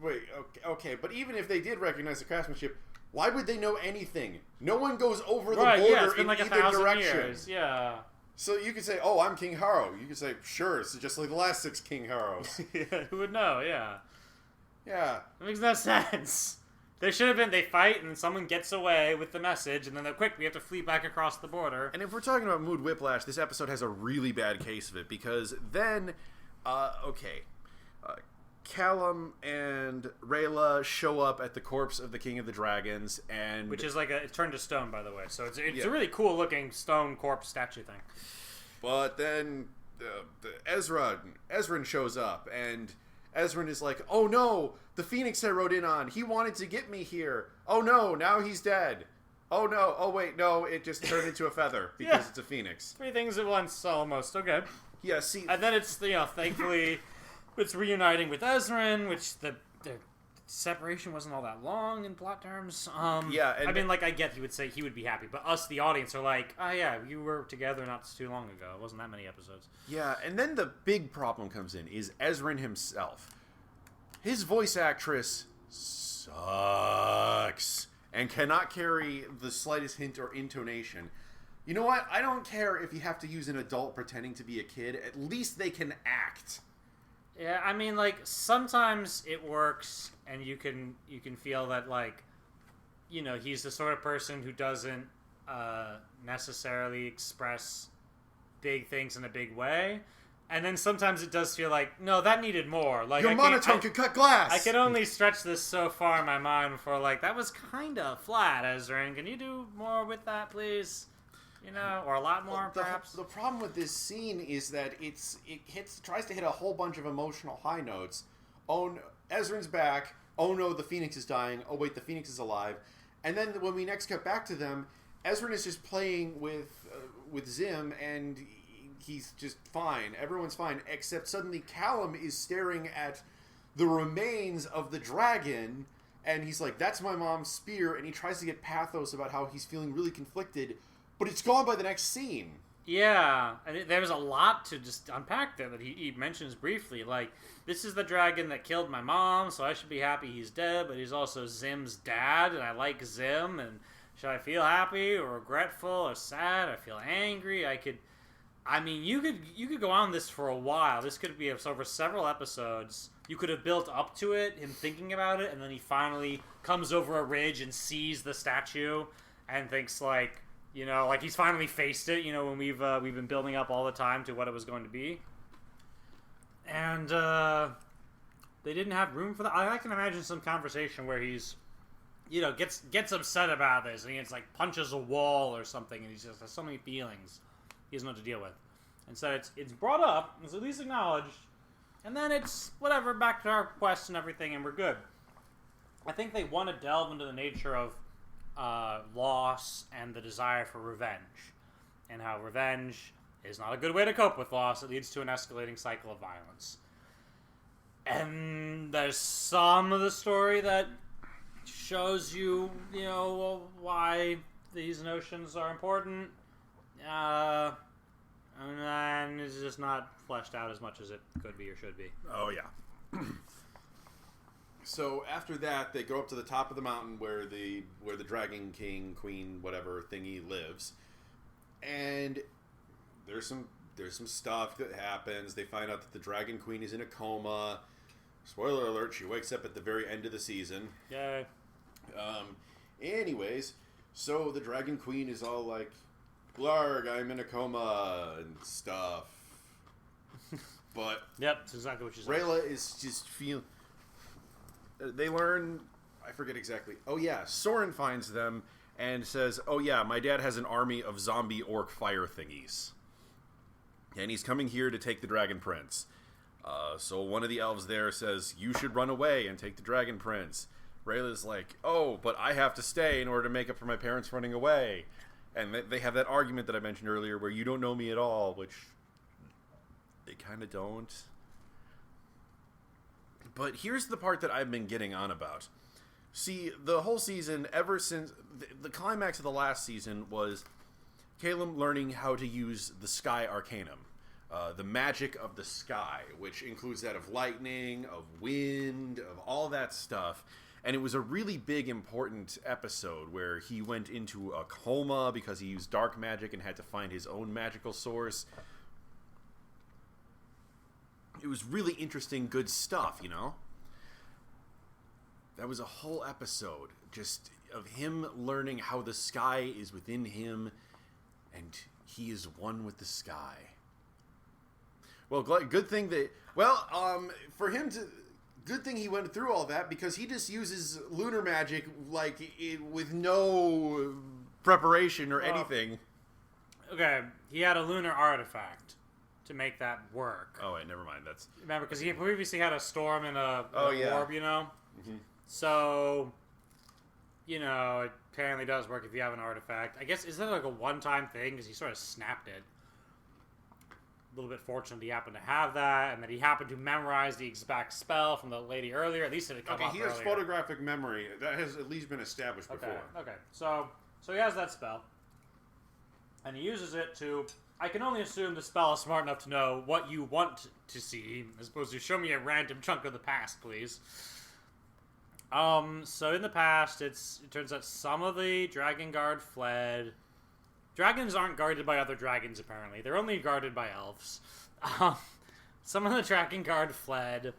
wait, okay, but even if they did recognize the craftsmanship, why would they know anything? No one goes over the border it's been in either 1,000 direction. years. Yeah. So you could say, oh, I'm King Harrow. You could say, sure, it's just like the last 6 King Harrows. Yeah, who would know? Yeah. Yeah. That makes no sense. There should have been, they fight and someone gets away with the message, and then they're quick, we have to flee back across the border. And if we're talking about mood whiplash, this episode has a really bad case of it, because then, Callum and Rayla show up at the corpse of the King of the Dragons, and... Which is it turned to stone, by the way, so it's a really cool-looking stone corpse statue thing. But then Ezran shows up, and... Ezran is like, oh no, the Phoenix I rode in on, he wanted to get me here. Oh no, now he's dead. Oh no, oh wait, no, it just turned into a feather because it's a phoenix. 3 things at once, almost. Okay. Yeah, see... And then it's, thankfully, it's reuniting with Ezran, which the separation wasn't all that long in plot terms. Yeah, and... I mean, I get he would say he would be happy, but us, the audience, are like, oh yeah, you were together not too long ago. It wasn't that many episodes. Yeah, and then the big problem comes in, is Ezran himself. His voice actress sucks and cannot carry the slightest hint or intonation. You know what? I don't care if you have to use an adult pretending to be a kid. At least they can act. Yeah, I mean, sometimes it works, and you can feel that, he's the sort of person who doesn't necessarily express big things in a big way. And then sometimes it does feel no, that needed more. Your monotone can cut glass! I can only stretch this so far in my mind before, that was kind of flat, Ezran. Can you do more with that, please? Or a lot more, perhaps? The problem with this scene is that it tries to hit a whole bunch of emotional high notes. Oh, no, Ezran's back. Oh no, the Phoenix is dying. Oh wait, the Phoenix is alive. And then when we next cut back to them, Ezran is just playing with Zim, and he's just fine. Everyone's fine, except suddenly Callum is staring at the remains of the dragon, and he's like, that's my mom's spear, and he tries to get pathos about how he's feeling really conflicted, but it's gone by the next scene. Yeah, and there was a lot to just unpack there that he mentions briefly. This is the dragon that killed my mom, so I should be happy he's dead, but he's also Zim's dad, and I like Zim, and should I feel happy or regretful or sad? I feel angry. You could go on this for a while. This could be over several episodes. You could have built up to it, him thinking about it, and then he finally comes over a ridge and sees the statue and thinks he's finally faced it, when we've been building up all the time to what it was going to be. And they didn't have room for that. I can imagine some conversation where he's gets upset about this, and he punches a wall or something, and he just has so many feelings he doesn't know what to deal with. And so it's brought up, it's at least acknowledged, and then it's whatever, back to our quest and everything, and we're good. I think they want to delve into the nature of loss and the desire for revenge, and how revenge is not a good way to cope with loss. It leads to an escalating cycle of violence. And there's some of the story that shows why these notions are important. And then it's just not fleshed out as much as it could be or should be. Oh, yeah. So after that, they go up to the top of the mountain where the Dragon King, Queen, whatever thingy lives, and there's some stuff that happens. They find out that the Dragon Queen is in a coma. Spoiler alert: she wakes up at the very end of the season. Yay. Anyways, so the Dragon Queen is all like, "Blarg, I'm in a coma," and stuff. But yep, that's exactly what she said. Rayla is just feel. They learn, I forget exactly. Oh yeah, Soren finds them and says, "Oh yeah, my dad has an army of zombie orc fire thingies, and he's coming here to take the Dragon Prince." So one of the elves there says, "You should run away and take the Dragon Prince." Rayla's like, "Oh, but I have to stay in order to make up for my parents running away." And they have that argument that I mentioned earlier where you don't know me at all, which they kind of don't. But here's the part that I've been getting on about. See, the whole season, ever since the climax of the last season was Caleb learning how to use the Sky Arcanum, the magic of the sky, which includes that of lightning, of wind, of all that stuff. And it was a really big, important episode where he went into a coma because he used dark magic and had to find his own magical source. It was really interesting, good stuff, you know? That was a whole episode just of him learning how the sky is within him and he is one with the sky. Well, good thing that... Well, for him to... Good thing he went through all that because he just uses lunar magic with no preparation or anything. Okay, he had a lunar artifact to make that work. Oh, wait, never mind. That's... Remember, because he previously had a storm and a orb, you know? Mm-hmm. So, you know, it apparently does work if you have an artifact. I guess, is that like a one-time thing? Because he sort of snapped it. A little bit fortunate he happened to have that, and that he happened to memorize the exact spell from the lady earlier. At least it had come up he has earlier. photographic memory. That has at least been established before. Okay. So he has that spell, and he uses it to... I can only assume the spell is smart enough to know what you want to see, as opposed to show me a random chunk of the past, please. So in the past, it turns out some of the Dragon Guard fled. Dragons aren't guarded by other dragons, apparently. They're only guarded by elves. Some of the Dragon Guard fled.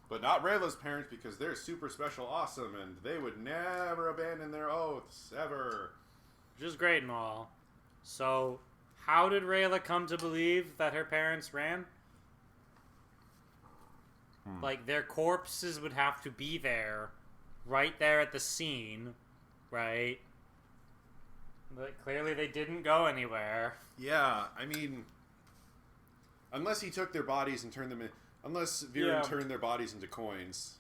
But not Rayla's parents, because they're super special awesome, and they would never abandon their oaths, ever. Which is great and all. So, how did Rayla come to believe that her parents ran? Like, their corpses would have to be there, right there at the scene, right? But clearly they didn't go anywhere. Yeah, I mean... Unless he took their bodies and turned them in... Unless Viren turned their bodies into coins.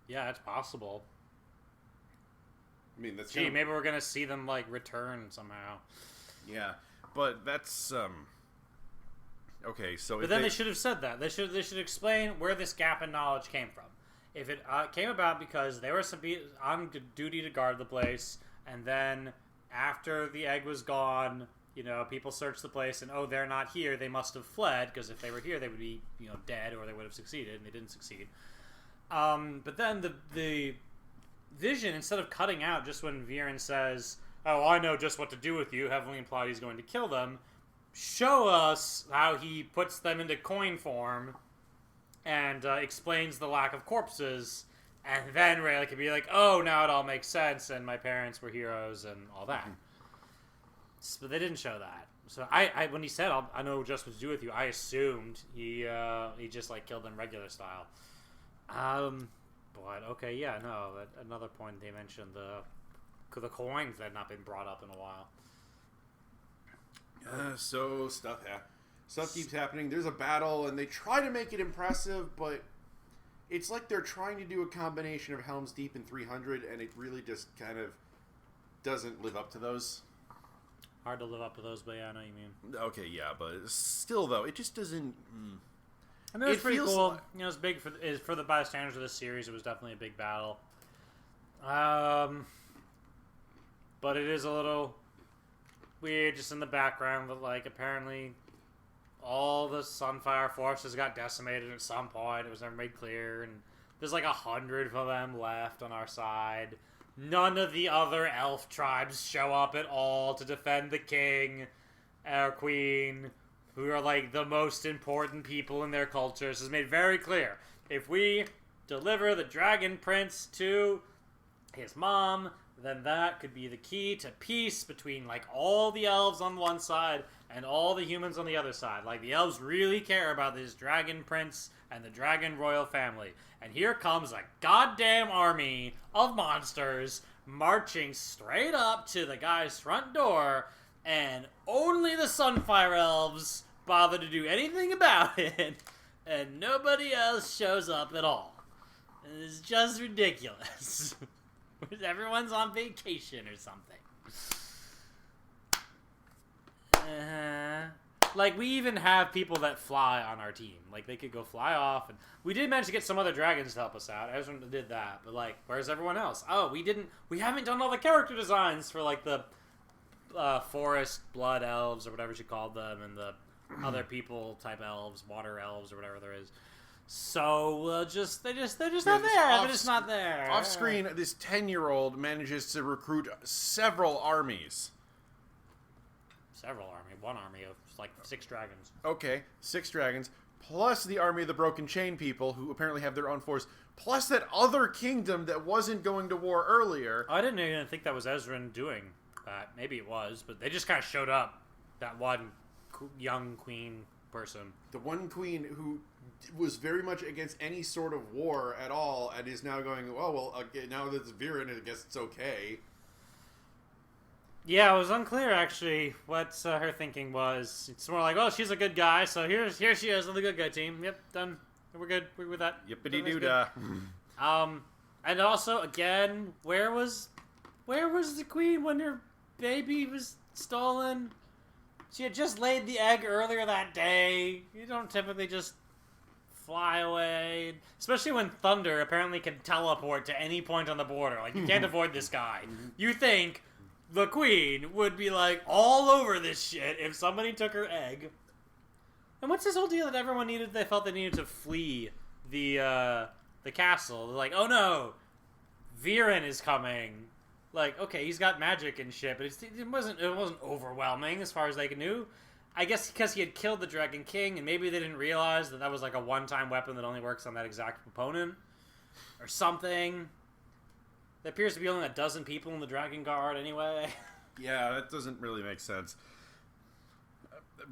Yeah, it's possible. I mean, that's Gee, maybe we're gonna see them, like, return somehow. Yeah, but that's, Okay, so... But then they should have said that. They should explain where this gap in knowledge came from. If it came about because they were on duty to guard the place, and then after the egg was gone, you know, people searched the place, and oh, they're not here, they must have fled, because if they were here, they would be, you know, dead, or they would have succeeded, and they didn't succeed. But then the vision, instead of cutting out just when Viren says, "Oh, I know just what to do with you," heavily implied he's going to kill them, show us how he puts them into coin form and explains the lack of corpses, and then Rayla can be like, "Oh, now it all makes sense, and my parents were heroes," and all that. But they didn't show that. So I when he said, "I know just what to do with you," I assumed he just like killed them regular style. But okay, yeah, no. Another point they mentioned the coins that had not been brought up in a while. So stuff keeps happening. There's a battle, and they try to make it impressive, but it's like they're trying to do a combination of Helm's Deep and 300, and it really just kind of doesn't live up to those. Hard to live up to those, but yeah, I know what you mean. Okay, yeah, but still, though, it just doesn't... I mean, it was pretty cool. You know, it's big for the bystanders of this series. It was definitely a big battle. But But it is a little weird just in the background that, like, apparently all the Sunfire forces got decimated at some point. It was never made clear, and there's like 100 of them left on our side. None of the other elf tribes show up at all to defend the king or queen, who are like the most important people in their cultures. It's made very clear. If we deliver the Dragon Prince to his mom, then that could be the key to peace between like all the elves on one side and all the humans on the other side. Like, the elves really care about this Dragon Prince and the Dragon Royal family. And here comes a goddamn army of monsters marching straight up to the guy's front door, and only the Sunfire elves bother to do anything about it, and nobody else shows up at all. It's just ridiculous. Everyone's on vacation or something. Like, we even have people that fly on our team. Like, they could go fly off, and we did manage to get some other dragons to help us out. Ezra did that, but like, where's everyone else? Oh, we haven't done all the character designs for like the forest blood elves or whatever she called them, and the other people type elves, water elves or whatever there is. So they're just not there. They're just not there. Off screen, this 10-year-old manages to recruit several armies. One army of like 6 dragons. Okay, 6 dragons, plus the army of the Broken Chain people, who apparently have their own force, plus that other kingdom that wasn't going to war earlier. I didn't even think that was Ezran doing that. Maybe it was, but they just kind of showed up. That one young queen person. The one queen who was very much against any sort of war at all, and is now going, oh, well, okay, now that it's Viren, I guess it's okay. Yeah, it was unclear, actually, what her thinking was. It's more like, oh, she's a good guy, so here she is on the good guy team. Yep, done. We're good. We're with that. Yippity-doo-dah. And also, again, where was the queen when her baby was stolen? She had just laid the egg earlier that day. You don't typically just fly away. Especially when Thunder apparently can teleport to any point on the border. Like, you can't avoid this guy. You think the queen would be, like, all over this shit if somebody took her egg. And what's this whole deal that everyone they felt they needed to flee the castle? They're like, oh no, Viren is coming. Like, okay, he's got magic and shit, but it wasn't overwhelming as far as they knew. I guess because he had killed the Dragon King, and maybe they didn't realize that was like a one-time weapon that only works on that exact opponent, or something. There appears to be only 12 people in the Dragon Guard anyway. Yeah, that doesn't really make sense.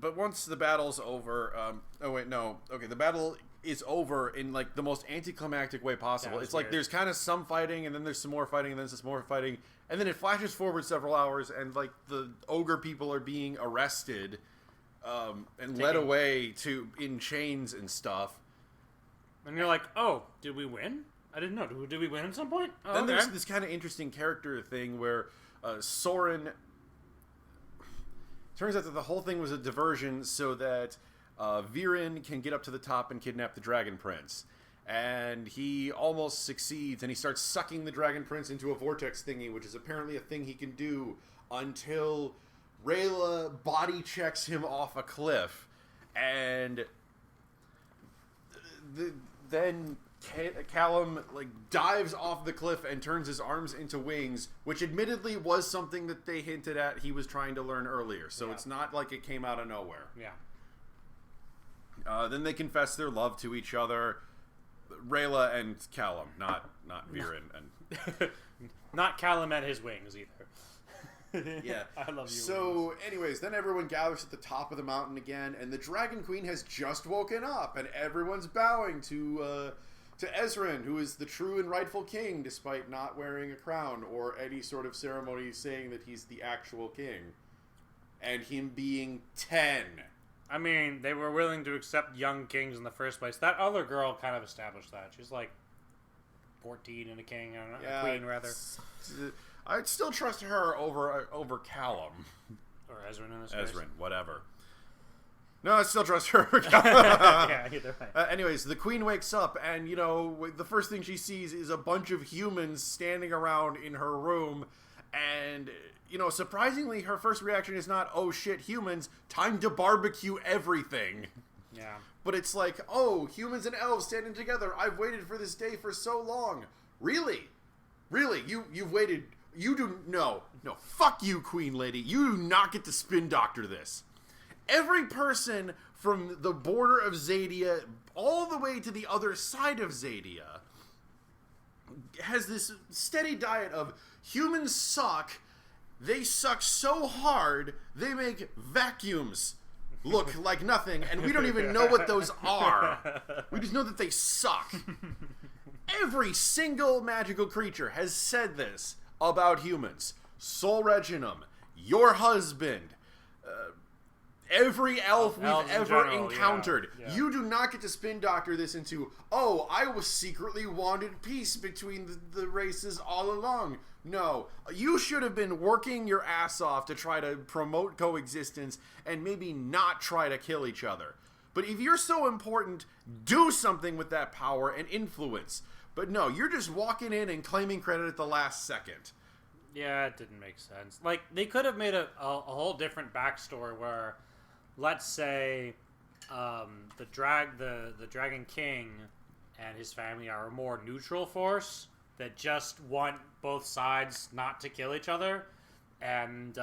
But once the battle's over, the battle is over in like the most anticlimactic way possible. It's like there's kind of some fighting, and then there's some more fighting, and then there's some more fighting, and then it flashes forward several hours, and like the ogre people are being arrested, and led away in chains and stuff. And you're like, oh, did we win? I didn't know. Did we win at some point? Oh, then there's this kind of interesting character thing where Soren... Turns out that the whole thing was a diversion so that Viren can get up to the top and kidnap the Dragon Prince. And he almost succeeds, and he starts sucking the Dragon Prince into a vortex thingy, which is apparently a thing he can do until Rayla body checks him off a cliff. And then Callum dives off the cliff and turns his arms into wings, which admittedly was something that they hinted at he was trying to learn earlier. So It's not like it came out of nowhere. Yeah. Then they confess their love to each other. Rayla and Callum, not Viren and not Callum and his wings either. Yeah. I love you. So, anyways, then everyone gathers at the top of the mountain again, and the Dragon Queen has just woken up, and everyone's bowing to Ezran, who is the true and rightful king, despite not wearing a crown or any sort of ceremony saying that he's the actual king. And him being 10. I mean, they were willing to accept young kings in the first place. That other girl kind of established that. She's like 14 and a king, a queen, rather. I'd still trust her over Callum. Or Ezran in this case. Ezran, whatever. No, I still trust her. Yeah, either way. Anyways, the queen wakes up, and, the first thing she sees is a bunch of humans standing around in her room, And, surprisingly, her first reaction is not, oh shit, humans, time to barbecue everything. Yeah. But it's like, oh, humans and elves standing together. I've waited for this day for so long. Really? Really? You've waited. You do. No. Fuck you, Queen Lady. You do not get to spin doctor this. Every person from the border of Zadia all the way to the other side of Zadia has this steady diet of humans suck. They suck so hard, they make vacuums look like nothing, and we don't even know what those are. We just know that they suck. Every single magical creature has said this about humans. Sol Reginum, your husband, every elf we've ever encountered. Yeah. You do not get to spin doctor this into, oh, I was secretly wanted peace between the races all along. No, you should have been working your ass off to try to promote coexistence and maybe not try to kill each other. But if you're so important, do something with that power and influence. But no, you're just walking in and claiming credit at the last second. Yeah, it didn't make sense. Like, they could have made a whole different backstory where, let's say, the Dragon King and his family are a more neutral force that just want both sides not to kill each other. And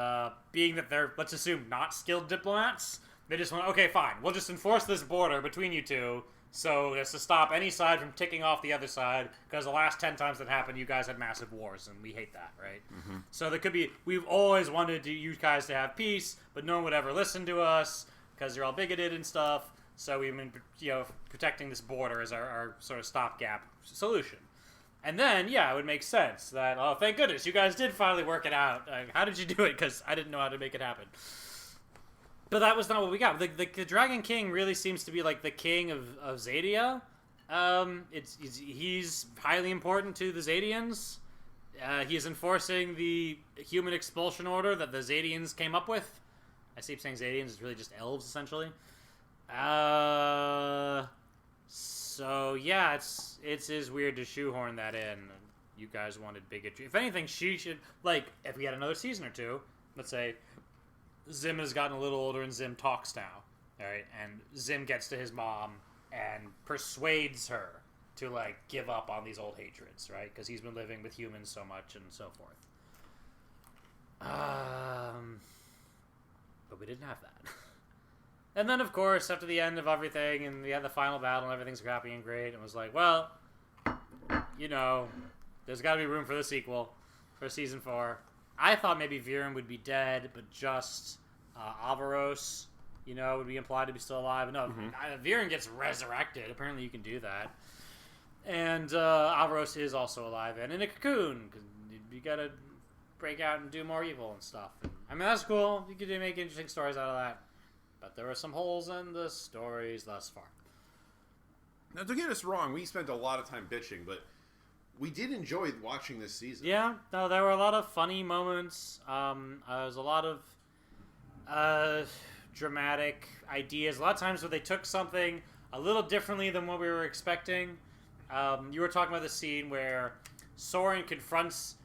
being that they're, let's assume, not skilled diplomats, they just want, okay, fine, we'll just enforce this border between you two, so as to stop any side from ticking off the other side, because the last 10 times that happened, you guys had massive wars, and we hate that, right? Mm-hmm. So there could be, we've always wanted you guys to have peace, but no one would ever listen to us, because you're all bigoted and stuff, so we've been, protecting this border as our sort of stopgap solution. And then, yeah, it would make sense that, oh, thank goodness, you guys did finally work it out. How did you do it? Because I didn't know how to make it happen. But that was not what we got. The Dragon King really seems to be like the king of Zadia. He's highly important to the Zadians. He is enforcing the human expulsion order that the Zadians came up with. I keep saying Zadians, it's really just elves, essentially. So, yeah, it's weird to shoehorn that in. You guys wanted bigotry. If anything, she should, if we had another season or two, let's say Zim has gotten a little older and Zim talks now, alright? And Zim gets to his mom and persuades her to, give up on these old hatreds, right? Because he's been living with humans so much and so forth. But we didn't have that. And then, of course, after the end of everything, and we had the final battle, and everything's happy and great, and was like, well, there's got to be room for the sequel, for Season 4. I thought maybe Viren would be dead, but just Avaros, would be implied to be still alive. No, Viren gets resurrected. Apparently you can do that. And Avaros is also alive and in a cocoon, because you got to break out and do more evil and stuff. I mean, that's cool. You could make interesting stories out of that. But there are some holes in the stories thus far. Now, don't get us wrong. We spent a lot of time bitching, but we did enjoy watching this season. Yeah, no, there were a lot of funny moments. There was a lot of dramatic ideas. A lot of times where they took something a little differently than what we were expecting. You were talking about the scene where Soren confronts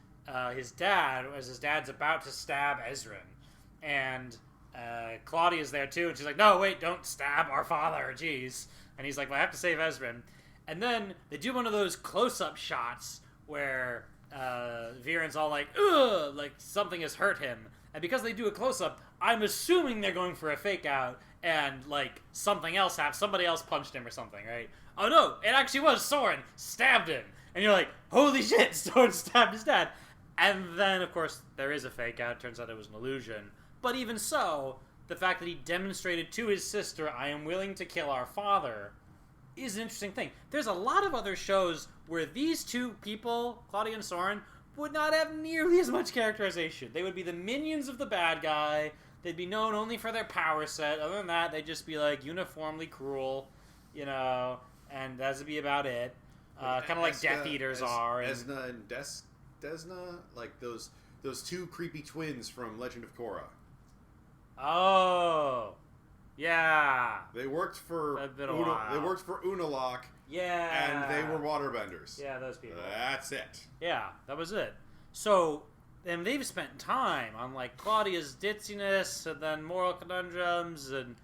his dad as his dad's about to stab Ezran. And Claudia's there too, and she's like, no, wait, don't stab our father, jeez. And he's like, well, I have to save Ezran. And then they do one of those close-up shots where Viren's all like, ugh, like something has hurt him. And because they do a close-up, I'm assuming they're going for a fake-out, and something else happened. Somebody else punched him or something, right? Oh no, it actually was Soren stabbed him. And you're like, holy shit, Soren stabbed his dad. And then, of course, there is a fake-out. It turns out it was an illusion. But even so, the fact that he demonstrated to his sister, I am willing to kill our father, is an interesting thing. There's a lot of other shows where these two people, Claudia and Soren, would not have nearly as much characterization. They would be the minions of the bad guy. They'd be known only for their power set. Other than that, they'd just be uniformly cruel, and that would be about it. Kind of like Death Eaters are. Esna and Desna, like those two creepy twins from Legend of Korra. Oh, yeah. They worked for Unalaq. Yeah. And they were waterbenders. Yeah, those people. That's it. Yeah, that was it. So, and they've spent time on like Claudia's ditziness, and then moral conundrums, and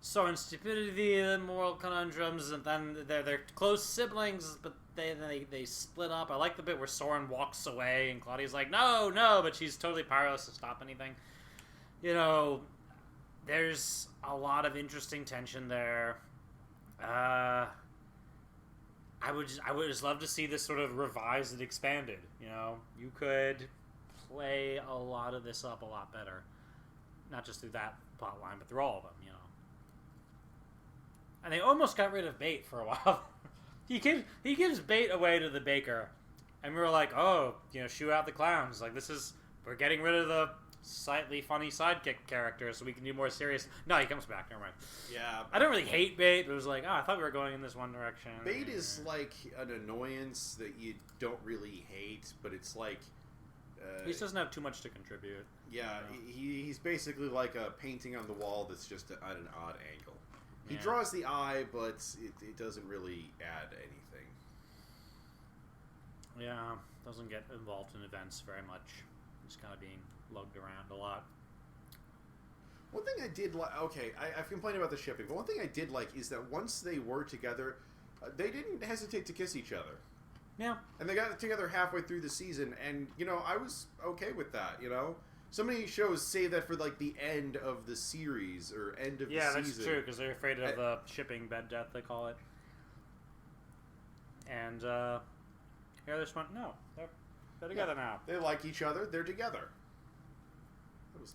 Soren's stupidity, and then moral conundrums, and then they're close siblings, but they split up. I like the bit where Soren walks away, and Claudia's like, no, but she's totally powerless to stop anything. You know, there's a lot of interesting tension there. I would just love to see this sort of revised and expanded. You know, you could play a lot of this up a lot better, not just through that plot line, but through all of them. You know, and they almost got rid of Bait for a while. he gives Bait away to the baker, and we were like, oh, you know, shoo out the clowns. Like, we're getting rid of the slightly funny sidekick character so we can do more serious. No, he comes back. Never mind. Yeah. I don't really hate Bait, but it was like, I thought we were going in this one direction. Bait is like an annoyance that you don't really hate, but it's like... he just doesn't have too much to contribute. Yeah, you know? He's basically like a painting on the wall that's just at an odd angle. He Yeah. draws the eye, but it doesn't really add anything. Yeah, doesn't get involved in events very much. Just kind of being lugged around a lot. One thing I did like... Okay, I've complained about the shipping, but one thing I did like is that once they were together, they didn't hesitate to kiss each other. Yeah. And they got together halfway through the season, and, you know, I was okay with that, you know? So many shows save that for, like, the end of the series, or end of the season. Yeah, that's true, because they're afraid of the shipping bed death, they call it. And, here they just went, no, they're together now. They like each other, they're together.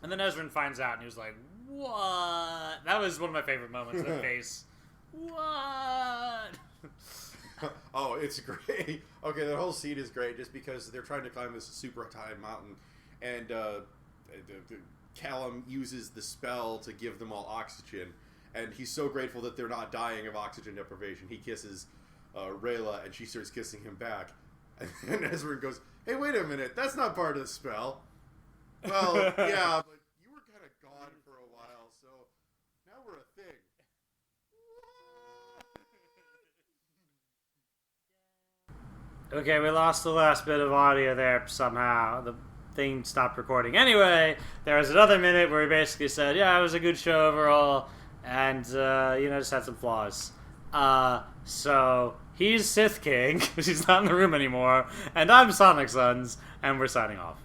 And then Ezrin finds out, and he was like, what? That was one of my favorite moments, that face. What? Oh, it's great. Okay, that whole scene is great just because they're trying to climb this super high mountain, and Callum uses the spell to give them all oxygen, and he's so grateful that they're not dying of oxygen deprivation. He kisses Rayla, and she starts kissing him back. And Ezra goes, hey, wait a minute, that's not part of the spell. Well, yeah, but you were kind of gone for a while, so now we're a thing. Okay, we lost the last bit of audio there somehow. The thing stopped recording. Anyway, there was another minute where he basically said, yeah, it was a good show overall, and, just had some flaws. So, he's Sith King, because he's not in the room anymore, and I'm Sonic Sons, and we're signing off.